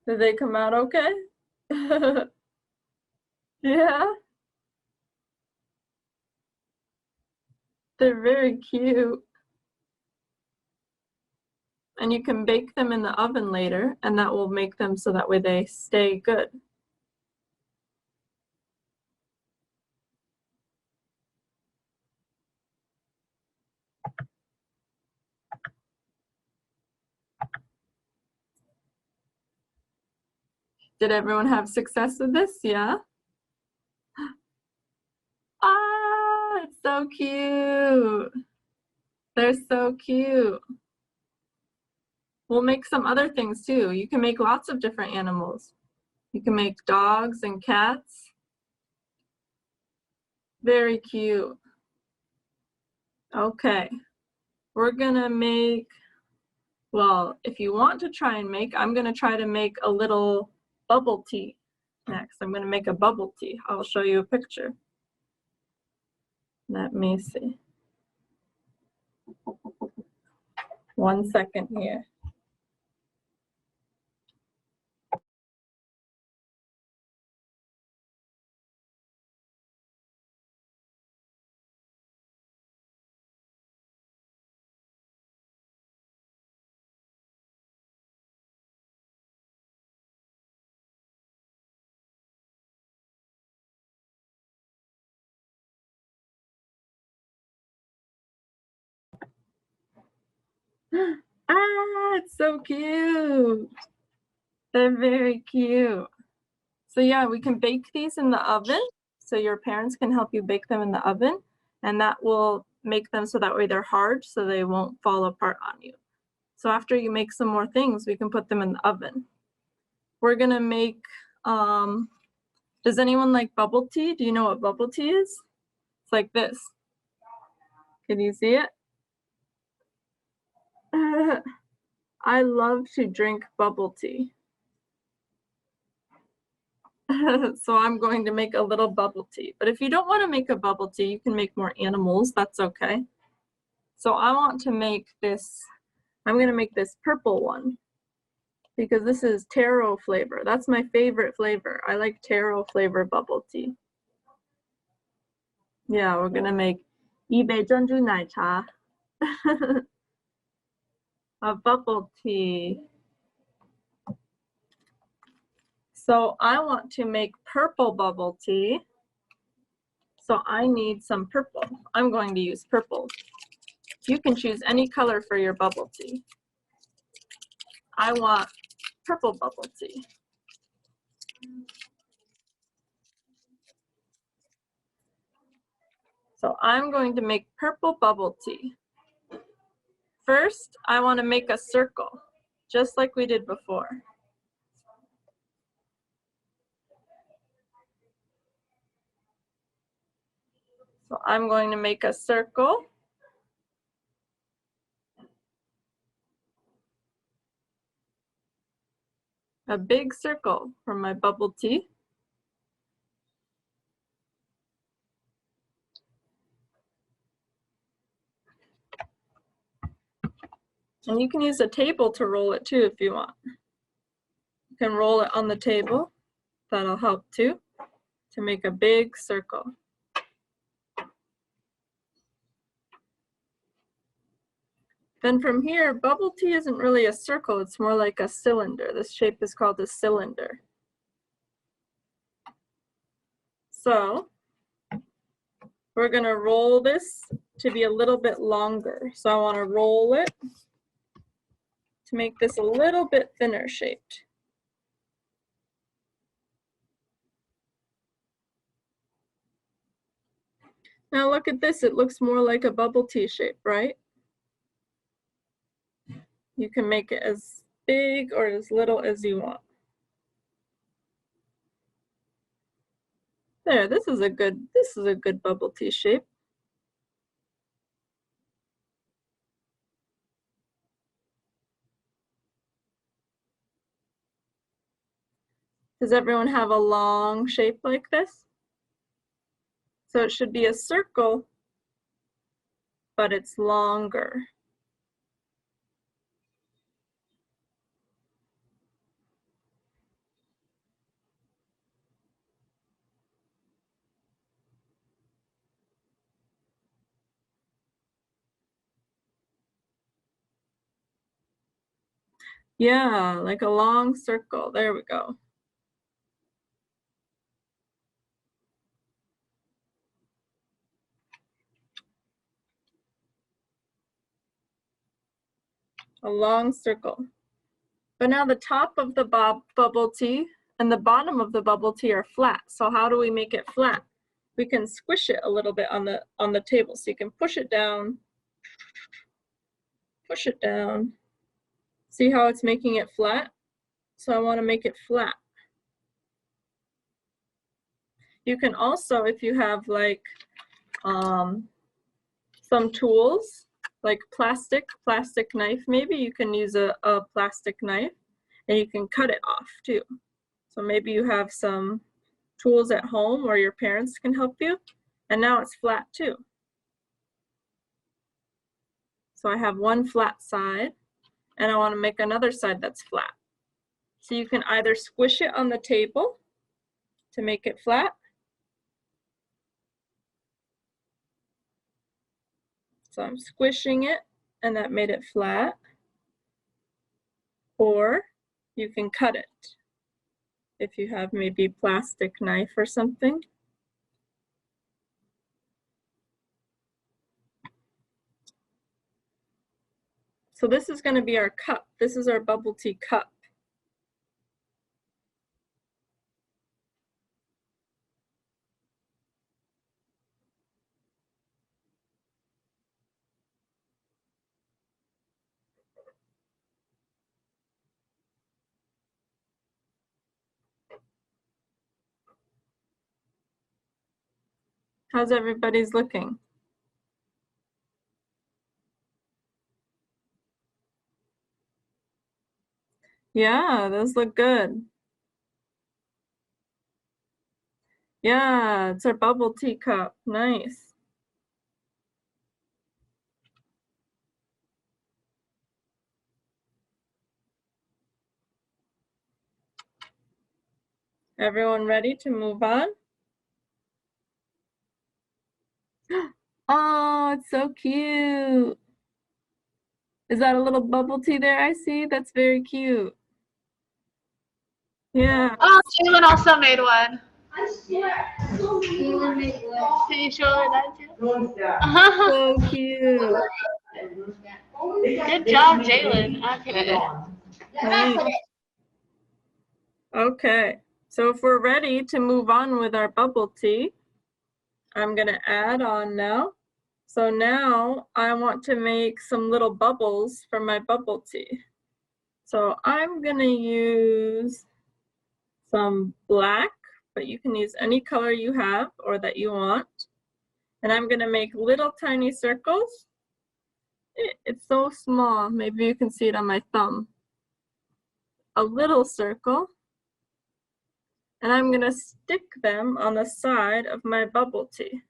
D: Did they come out okay? Yeah? They're very cute. And you can bake them in the oven later, and that will make them so that way they stay good. Did everyone have success with this? Yeah? Ah, it's so cute. They're so cute. We'll make some other things too. You can make lots of different animals. You can make dogs and cats. Very cute. Okay, we're gonna make, well, if you want to try and make, I'm gonna try to make a little bubble tea next. I'm gonna make a bubble tea. I'll show you a picture. Let me see. 1 second here. Ah, it's so cute. They're very cute. So yeah, we can bake these in the oven. So your parents can help you bake them in the oven, and that will make them so that way they're hard so they won't fall apart on you. So after you make some more things, we can put them in the oven. We're gonna make, does anyone like bubble tea? Do you know what bubble tea is? It's like this. Can you see it? I love to drink bubble tea. So I'm going to make a little bubble tea. But if you don't want to make a bubble tea, you can make more animals. That's okay. So I want to make this, I'm going to make this purple one because this is taro flavor. That's my favorite flavor. I like taro flavor bubble tea. Yeah, we're going to make 一杯珍珠奶茶 a bubble tea. So I want to make purple bubble tea. So I need some purple. I'm going to use purple. You can choose any color for your bubble tea. I want purple bubble tea. So I'm going to make purple bubble tea. First, I want to make a circle, just like we did before. So I'm going to make a circle. A big circle for my bubble tea. And you can use a table to roll it too if you want. You can roll it on the table. That'll help too, to make a big circle. Then from here, bubble tea isn't really a circle, it's more like a cylinder. This shape is called a cylinder. So we're gonna roll this to be a little bit longer. So I wanna roll it to make this a little bit thinner shaped. Now look at this, it looks more like a bubble tea shape, right? You can make it as big or as little as you want. There, this is a good bubble tea shape. Does everyone have a long shape like this? So it should be a circle, but it's longer. Yeah, like a long circle. There we go. A long circle. But now the top of the bubble tea and the bottom of the bubble tea are flat. So how do we make it flat? We can squish it a little bit on the table. So you can push it down. Push it down. See how it's making it flat? So I want to make it flat. You can also, if you have like some tools, like plastic knife, maybe you can use a plastic knife and you can cut it off too. So maybe you have some tools at home or your parents can help you, and now it's flat too. So I have one flat side and I want to make another side that's flat. So you can either squish it on the table to make it flat, so I'm squishing it and that made it flat, or you can cut it if you have maybe plastic knife or something. So this is going to be our cup. This is our bubble tea cup. How's everybody's looking? Yeah, those look good. Yeah, it's our bubble tea cup. Nice. Everyone ready to move on? Oh, it's so cute. Is that a little bubble tea there I see? That's very cute. Yeah.
A: Oh, Jalen also made one. Can you show her that too?
D: So cute.
A: Good job, Jalen. Okay.
D: Nice. Okay, so if we're ready to move on with our bubble tea, I'm gonna add on now. So now I want to make some little bubbles for my bubble tea. So I'm gonna use some black, but you can use any color you have or that you want. And I'm gonna make little tiny circles. It's so small, maybe you can see it on my thumb. A little circle. And I'm gonna stick them on the side of my bubble tea.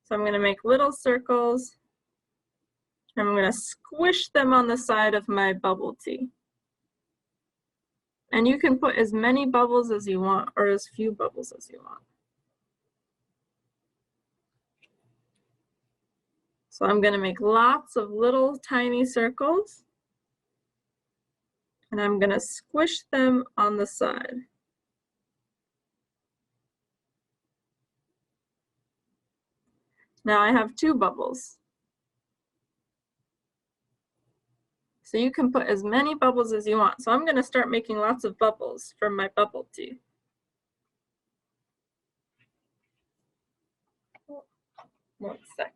D: So I'm gonna make little circles. I'm gonna squish them on the side of my bubble tea. And you can put as many bubbles as you want or as few bubbles as you want. So I'm gonna make lots of little tiny circles and I'm gonna squish them on the side. Now I have 2 bubbles. So you can put as many bubbles as you want. So I'm gonna start making lots of bubbles for my bubble tea. One sec.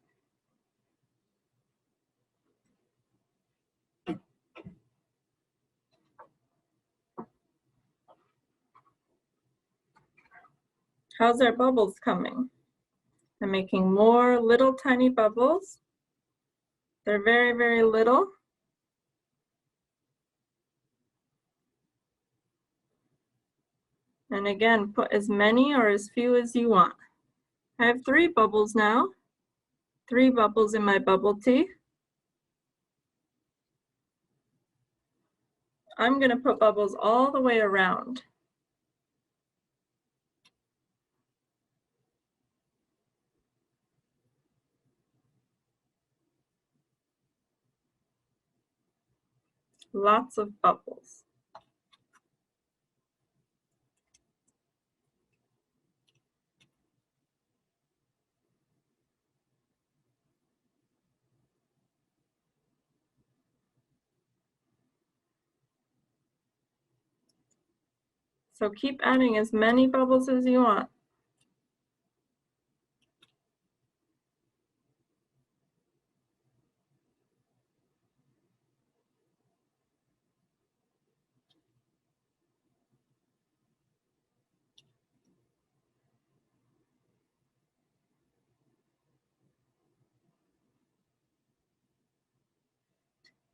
D: How's our bubbles coming? I'm making more little tiny bubbles. They're very, very little. And again, put as many or as few as you want. I have 3 bubbles now. 3 bubbles in my bubble tea. I'm gonna put bubbles all the way around. Lots of bubbles. So keep adding as many bubbles as you want.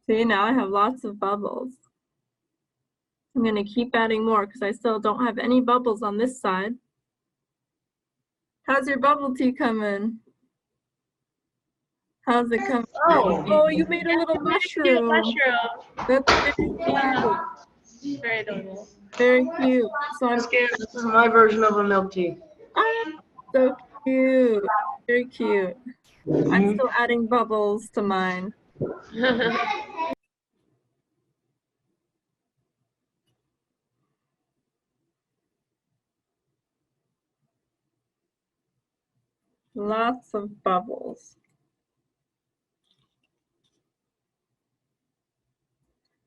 D: See, now I have lots of bubbles. I'm gonna keep adding more because I still don't have any bubbles on this side. How's your bubble tea coming? How's it coming? Oh, you made a little mushroom. That's very cute.
A: Very adorable.
D: Very cute. So I'm
E: This is my version of a milk tea.
D: so cute. Very cute. I'm still adding bubbles to mine. Lots of bubbles.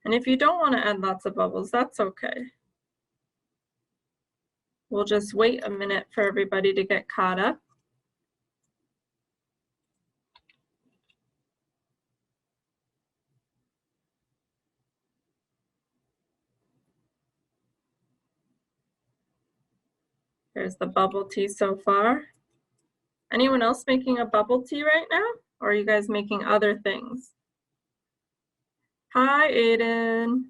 D: And if you don't want to add lots of bubbles, that's okay. We'll just wait a minute for everybody to get caught up. There's the bubble tea so far. Anyone else making a bubble tea right now? Or are you guys making other things? Hi, Aiden.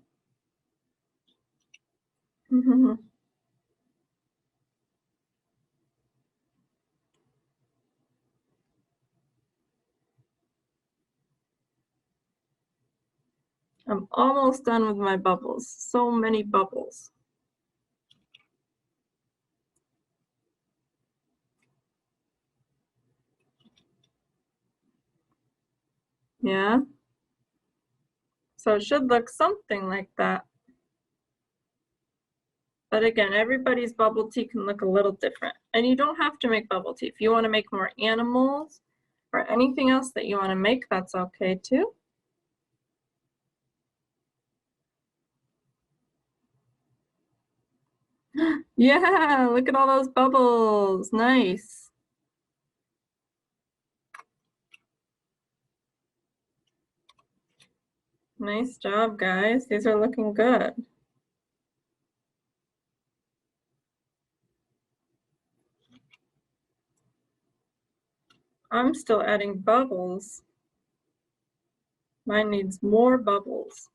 D: I'm almost done with my bubbles. So many bubbles. Yeah. So it should look something like that. But again, everybody's bubble tea can look a little different. And you don't have to make bubble tea. If you want to make more animals or anything else that you want to make, that's okay too. Yeah, look at all those bubbles. Nice. Nice job, guys. These are looking good. I'm still adding bubbles. Mine needs more bubbles.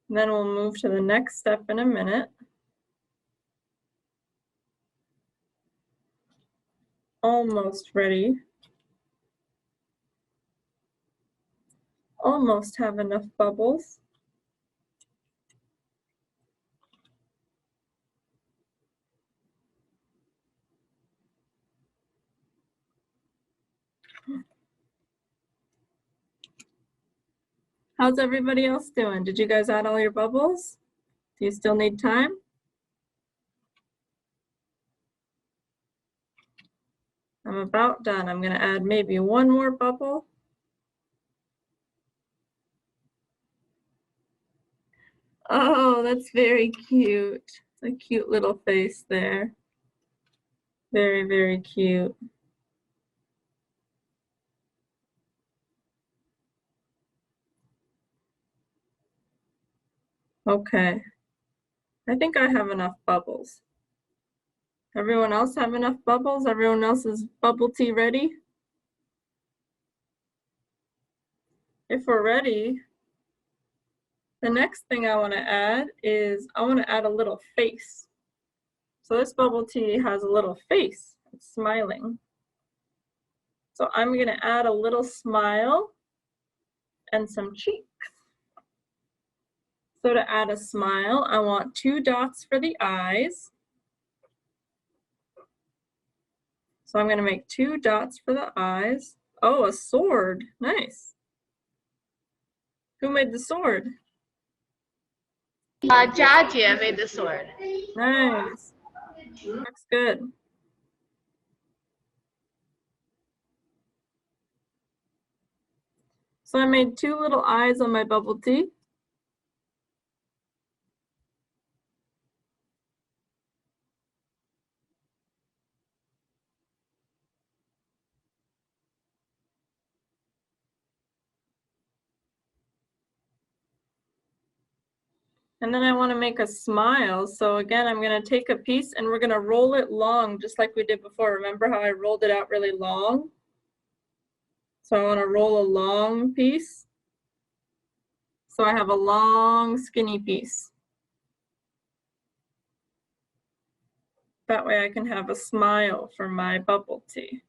D: And then we'll move to the next step in a minute. Almost ready. Almost have enough bubbles. How's everybody else doing? Did you guys add all your bubbles? Do you still need time? I'm about done. I'm gonna add maybe one more bubble. Oh, that's very cute. A cute little face there. Very, very cute. Okay. I think I have enough bubbles. Everyone else have enough bubbles? Everyone else's bubble tea ready? If we're ready, the next thing I want to add is I want to add a little face. So this bubble tea has a little face. It's smiling. So I'm going to add a little smile and some cheeks. So to add a smile, I want 2 dots for the eyes. So I'm going to make 2 dots for the eyes. Oh, a sword. Nice. Who made the sword?
C: 佳姐 made the sword.
D: Nice. Looks good. So I made 2 little eyes on my bubble tea. And then I want to make a smile. So again, I'm going to take a piece and we're going to roll it long, just like we did before. Remember how I rolled it out really long? So I want to roll a long piece. So I have a long, skinny piece. That way I can have a smile for my bubble tea.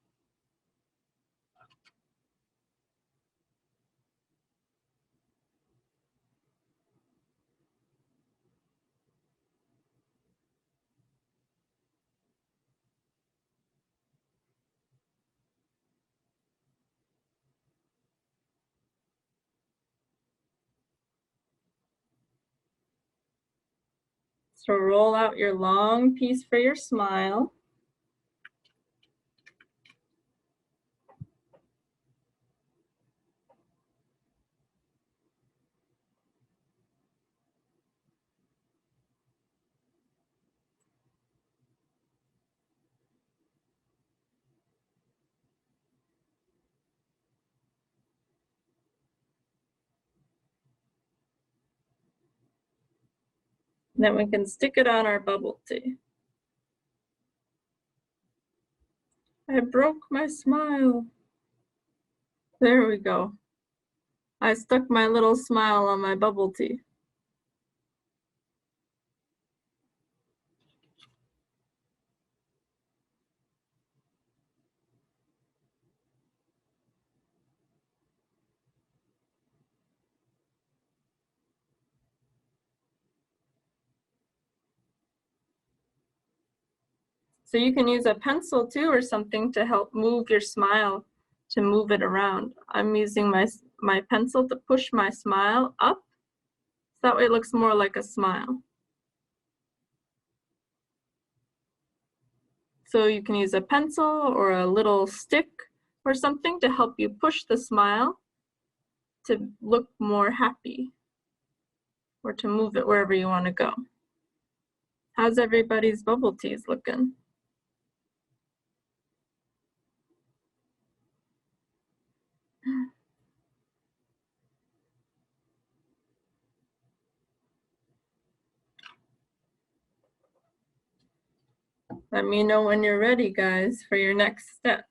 D: So roll out your long piece for your smile. Then we can stick it on our bubble tea. I broke my smile. There we go. I stuck my little smile on my bubble tea. So you can use a pencil too or something to help move your smile, to move it around. I'm using my pencil to push my smile up. So that way it looks more like a smile. So you can use a pencil or a little stick or something to help you push the smile to look more happy or to move it wherever you want to go. How's everybody's bubble teas looking? Let me know when you're ready, guys, for your next step.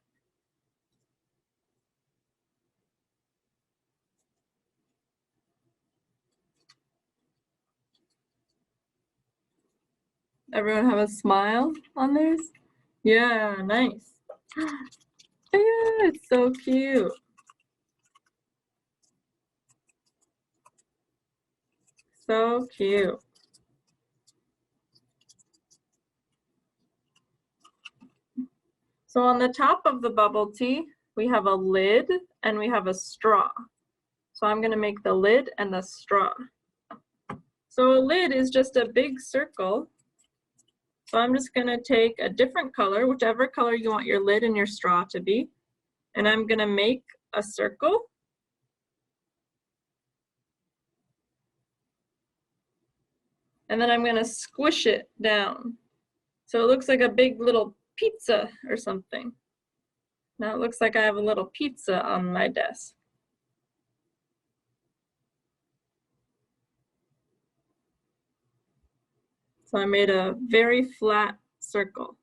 D: Everyone have a smile on theirs? Yeah, nice. Yeah, it's so cute. So cute. So on the top of the bubble tea, we have a lid and we have a straw. So I'm gonna make the lid and the straw. So a lid is just a big circle. So I'm just gonna take a different color, whichever color you want your lid and your straw to be, and I'm gonna make a circle. And then I'm gonna squish it down. So it looks like a big little pizza or something. Now it looks like I have a little pizza on my desk. So I made a very flat circle.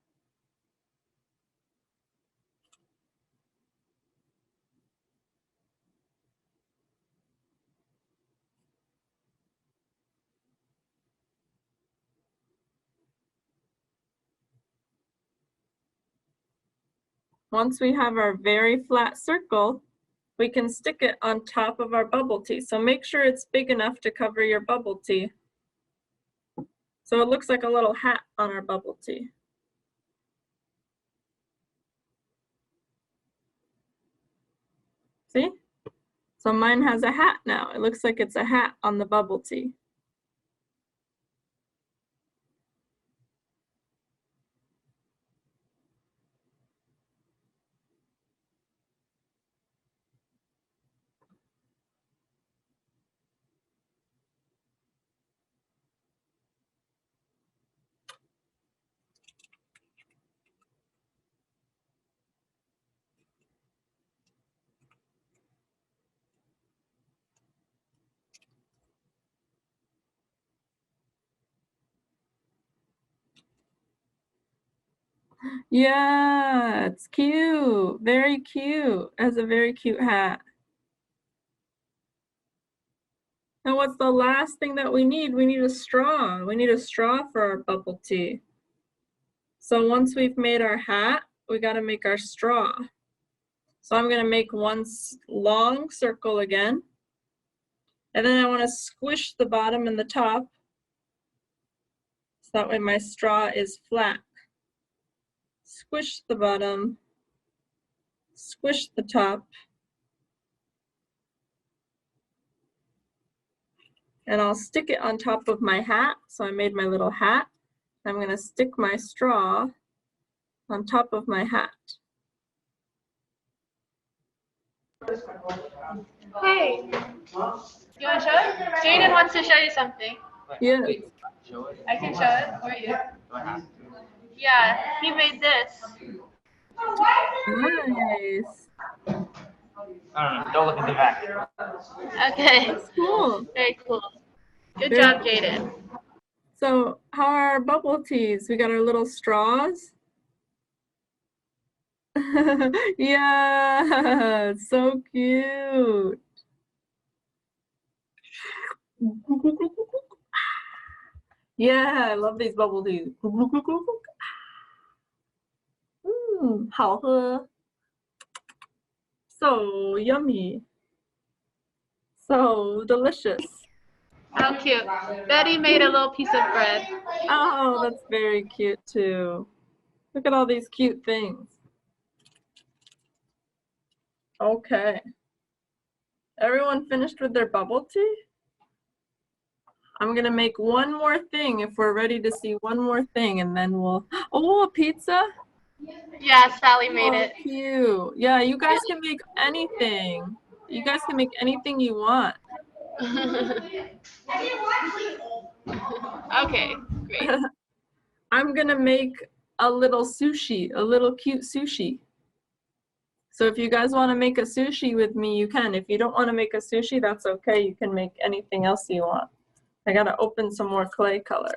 D: Once we have our very flat circle, we can stick it on top of our bubble tea. So make sure it's big enough to cover your bubble tea. So it looks like a little hat on our bubble tea. See? So mine has a hat now. It looks like it's a hat on the bubble tea. Yeah, it's cute. Very cute. It has a very cute hat. And what's the last thing that we need? We need a straw. We need a straw for our bubble tea. So once we've made our hat, we got to make our straw. So I'm going to make one long circle again. And then I want to squish the bottom and the top. So that way my straw is flat. Squish the bottom, squish the top. And I'll stick it on top of my hat. So I made my little hat. I'm going to stick my straw on top of my hat.
A: Hey, you want to show it? Jaden wants to show you something.
D: Yeah.
A: I can show it for you. Yeah, he made this.
D: Nice.
F: I don't know. Don't look at the back.
A: Okay.
D: That's cool.
A: Very cool. Good
D: Very
A: job, Jaden.
D: So how are our bubble teas? We got our little straws. Yeah, it's so cute. Yeah, I love these bubble teas. 好喝. So yummy. So delicious.
C: How cute. Betty made a little piece of bread.
D: Oh, that's very cute too. Look at all these cute things. Okay. Everyone finished with their bubble tea? I'm gonna make one more thing if we're ready to see one more thing, and then we'll, oh, a pizza?
C: Yeah, Sally made it.
D: Cute. Yeah, you guys can make anything. You guys can make anything you want.
C: Okay, great.
D: I'm gonna make a little sushi, a little cute sushi. So if you guys want to make a sushi with me, you can. If you don't want to make a sushi, that's okay. You can make anything else you want. I gotta open some more clay color.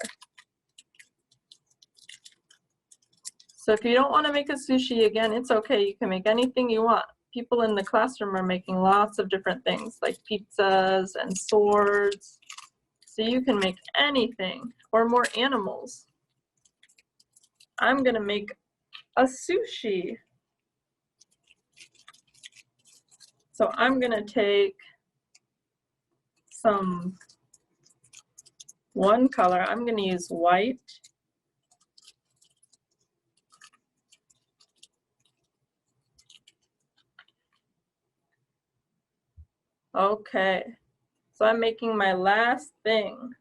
D: So if you don't want to make a sushi, again, it's okay. You can make anything you want. People in the classroom are making lots of different things like pizzas and swords. So you can make anything or more animals. I'm gonna make a sushi. So I'm gonna take one color. I'm gonna use white. Okay, so I'm making my last thing.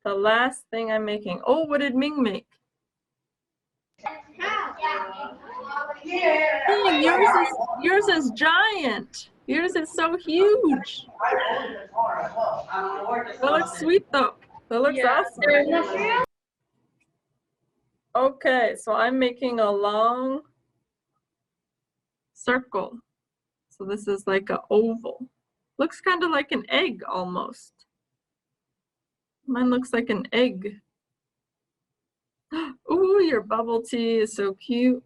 D: The last thing I'm making. Oh, what did Ming make? Ming, yours is giant. Yours is so huge. That looks sweet though. That looks awesome. Okay, so I'm making a long circle. So this is like an oval. Looks kind of like an egg almost. Mine looks like an egg. Ooh, your bubble tea is so cute.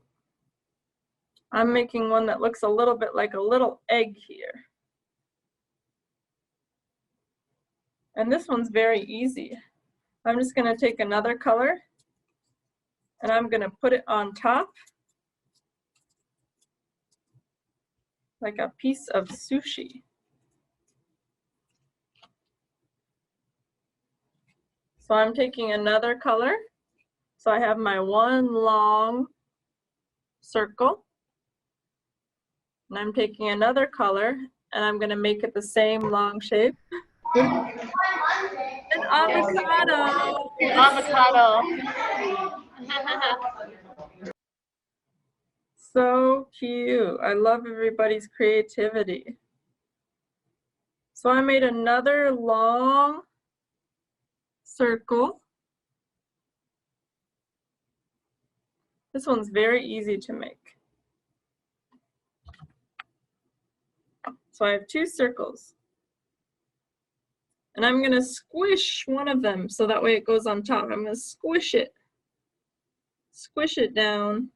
D: I'm making one that looks a little bit like a little egg here. And this one's very easy. I'm just gonna take another color and I'm gonna put it on top like a piece of sushi. So I'm taking another color. So I have my one long circle. And I'm taking another color and I'm gonna make it the same long shape. An avocado.
C: Avocado.
D: So cute. I love everybody's creativity. So I made another long circle. This one's very easy to make. So I have two circles. And I'm gonna squish one of them so that way it goes on top. I'm gonna squish it down.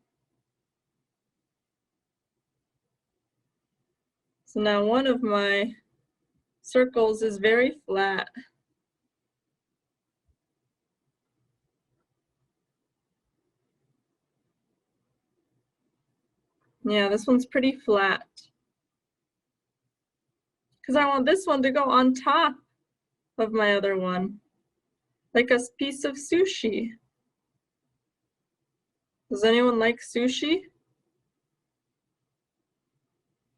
D: So now one of my circles is very flat. Yeah, this one's pretty flat. Because I want this one to go on top of my other one, like a piece of sushi. Does anyone like sushi?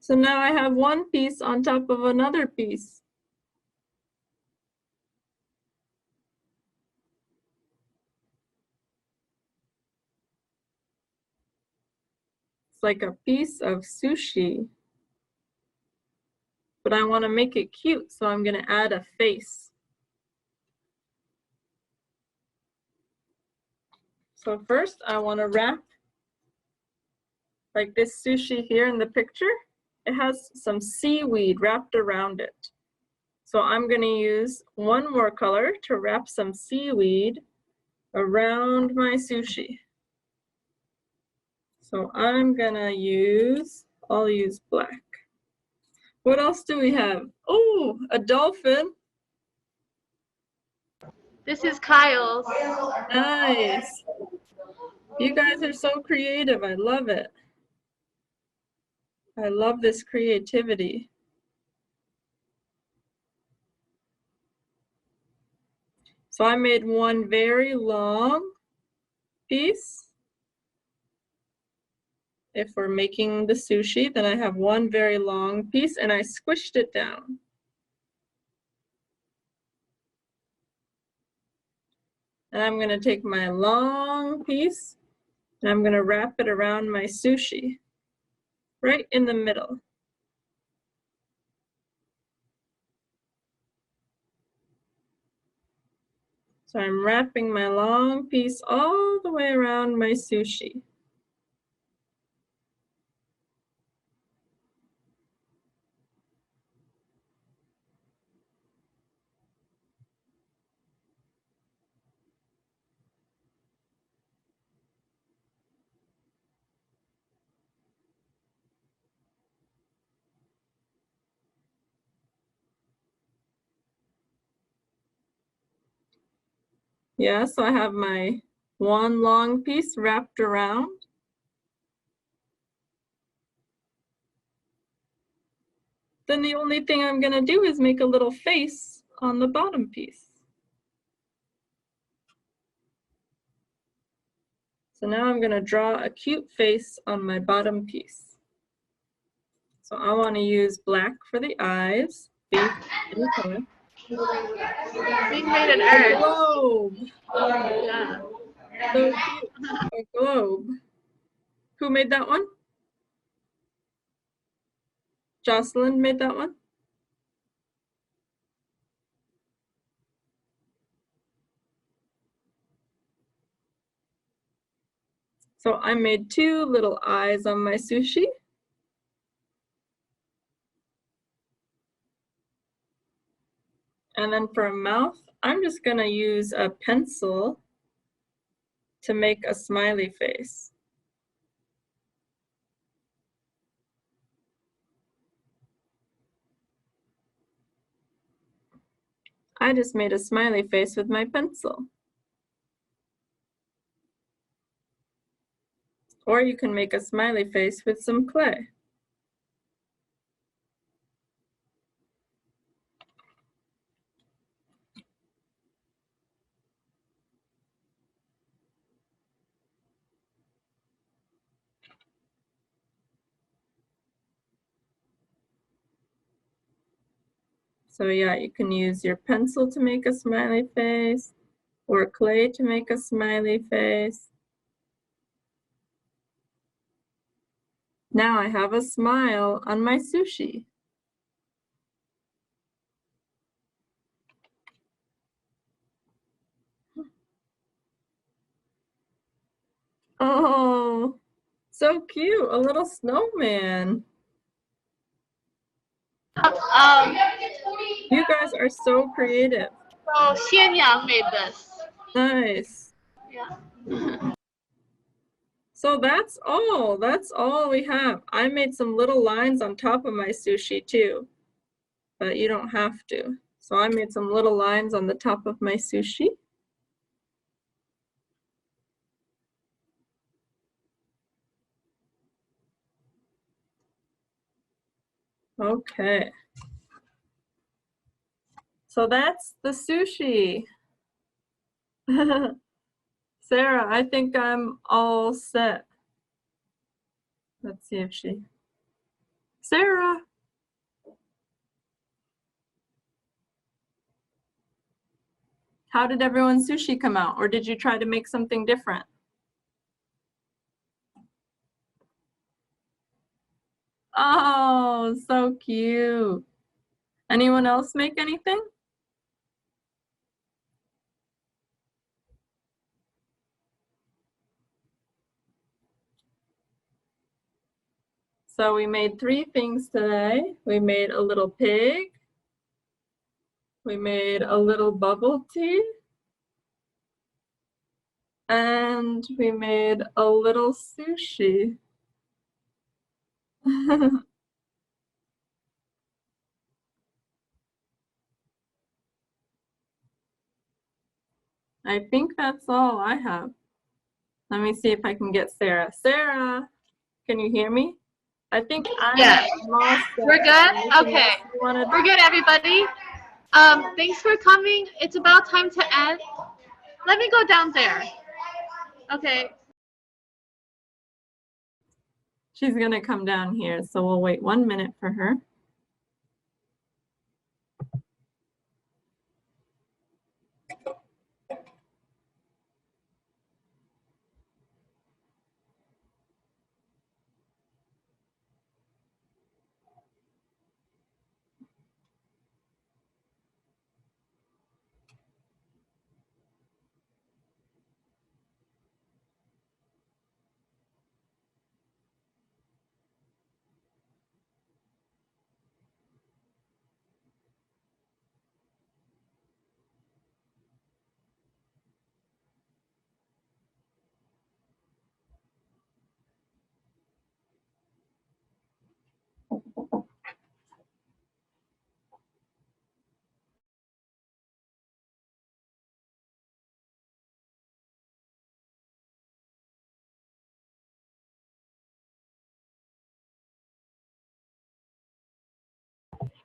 D: So now I have one piece on top of another piece. It's like a piece of sushi. But I want to make it cute, so I'm going to add a face. So first I want to wrap like this sushi here in the picture. It has some seaweed wrapped around it. So I'm going to use one more color to wrap some seaweed around my sushi. So I'll use black. What else do we have? Oh, a dolphin.
A: This is Kyle's.
D: Nice. You guys are so creative. I love it. I love this creativity. So I made one very long piece. If we're making the sushi, then I have one very long piece and I squished it down. And I'm gonna take my long piece and I'm gonna wrap it around my sushi, right in the middle. So I'm wrapping my long piece all the way around my sushi. Yeah, so I have my one long piece wrapped around. Then the only thing I'm gonna do is make a little face on the bottom piece. So now I'm gonna draw a cute face on my bottom piece. So I wanna use black for the eyes. Any color.
A: We made an
D: A
A: earth.
D: globe.
A: Yeah.
D: So cute. A globe. Who made that one? Jocelyn made that one? So I made two little eyes on my sushi. And then for a mouth, I'm just gonna use a pencil to make a smiley face. I just made a smiley face with my pencil. Or you can make a smiley face with some clay. So yeah, you can use your pencil to make a smiley face or clay to make a smiley face. Now I have a smile on my sushi. Oh, so cute, a little snowman. You guys are so creative.
A: So Xianyang made this.
D: Nice.
A: Yeah.
D: So that's all we have. I made some little lines on top of my sushi too, but you don't have to. So I made some little lines on the top of my sushi. Okay. So that's the sushi. Sarah, I think I'm all set. Let's see if Sarah. How did everyone's sushi come out? Or did you try to make something different? Oh, so cute. Anyone else make anything? So we made 3 things today. We made a little pig. We made a little bubble tea. And we made a little sushi. I think that's all I have. Let me see if I can get Sarah. Sarah, can you hear me? I think
A: Yes.
D: I'm all set.
A: We're good? Okay. We're good, everybody. Thanks for coming. It's about time to end. Let me go down there. Okay.
D: She's gonna come down here, so we'll wait 1 minute for her.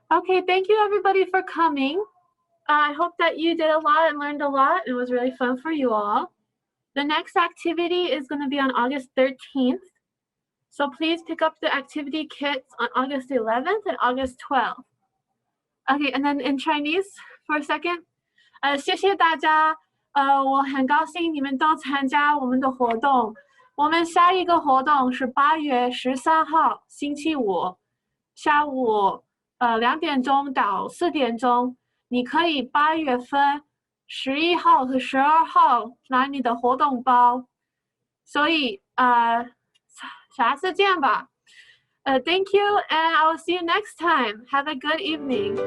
A: Okay, thank you everybody for coming. I hope that you did a lot and learned a lot. It was really fun for you all. The next activity is going to be on August 13th. So please pick up the activity kits on August 11th and August 12th. Okay, and then in Chinese for a second. 谢谢大家。我很高兴你们都参加我们的活动。我们下一个活动是8月13号星期五下午2点钟到4点钟。你可以8月份11号和12号拿你的活动包。所以下次见吧。Thank you and I will see you next time. Have a good evening.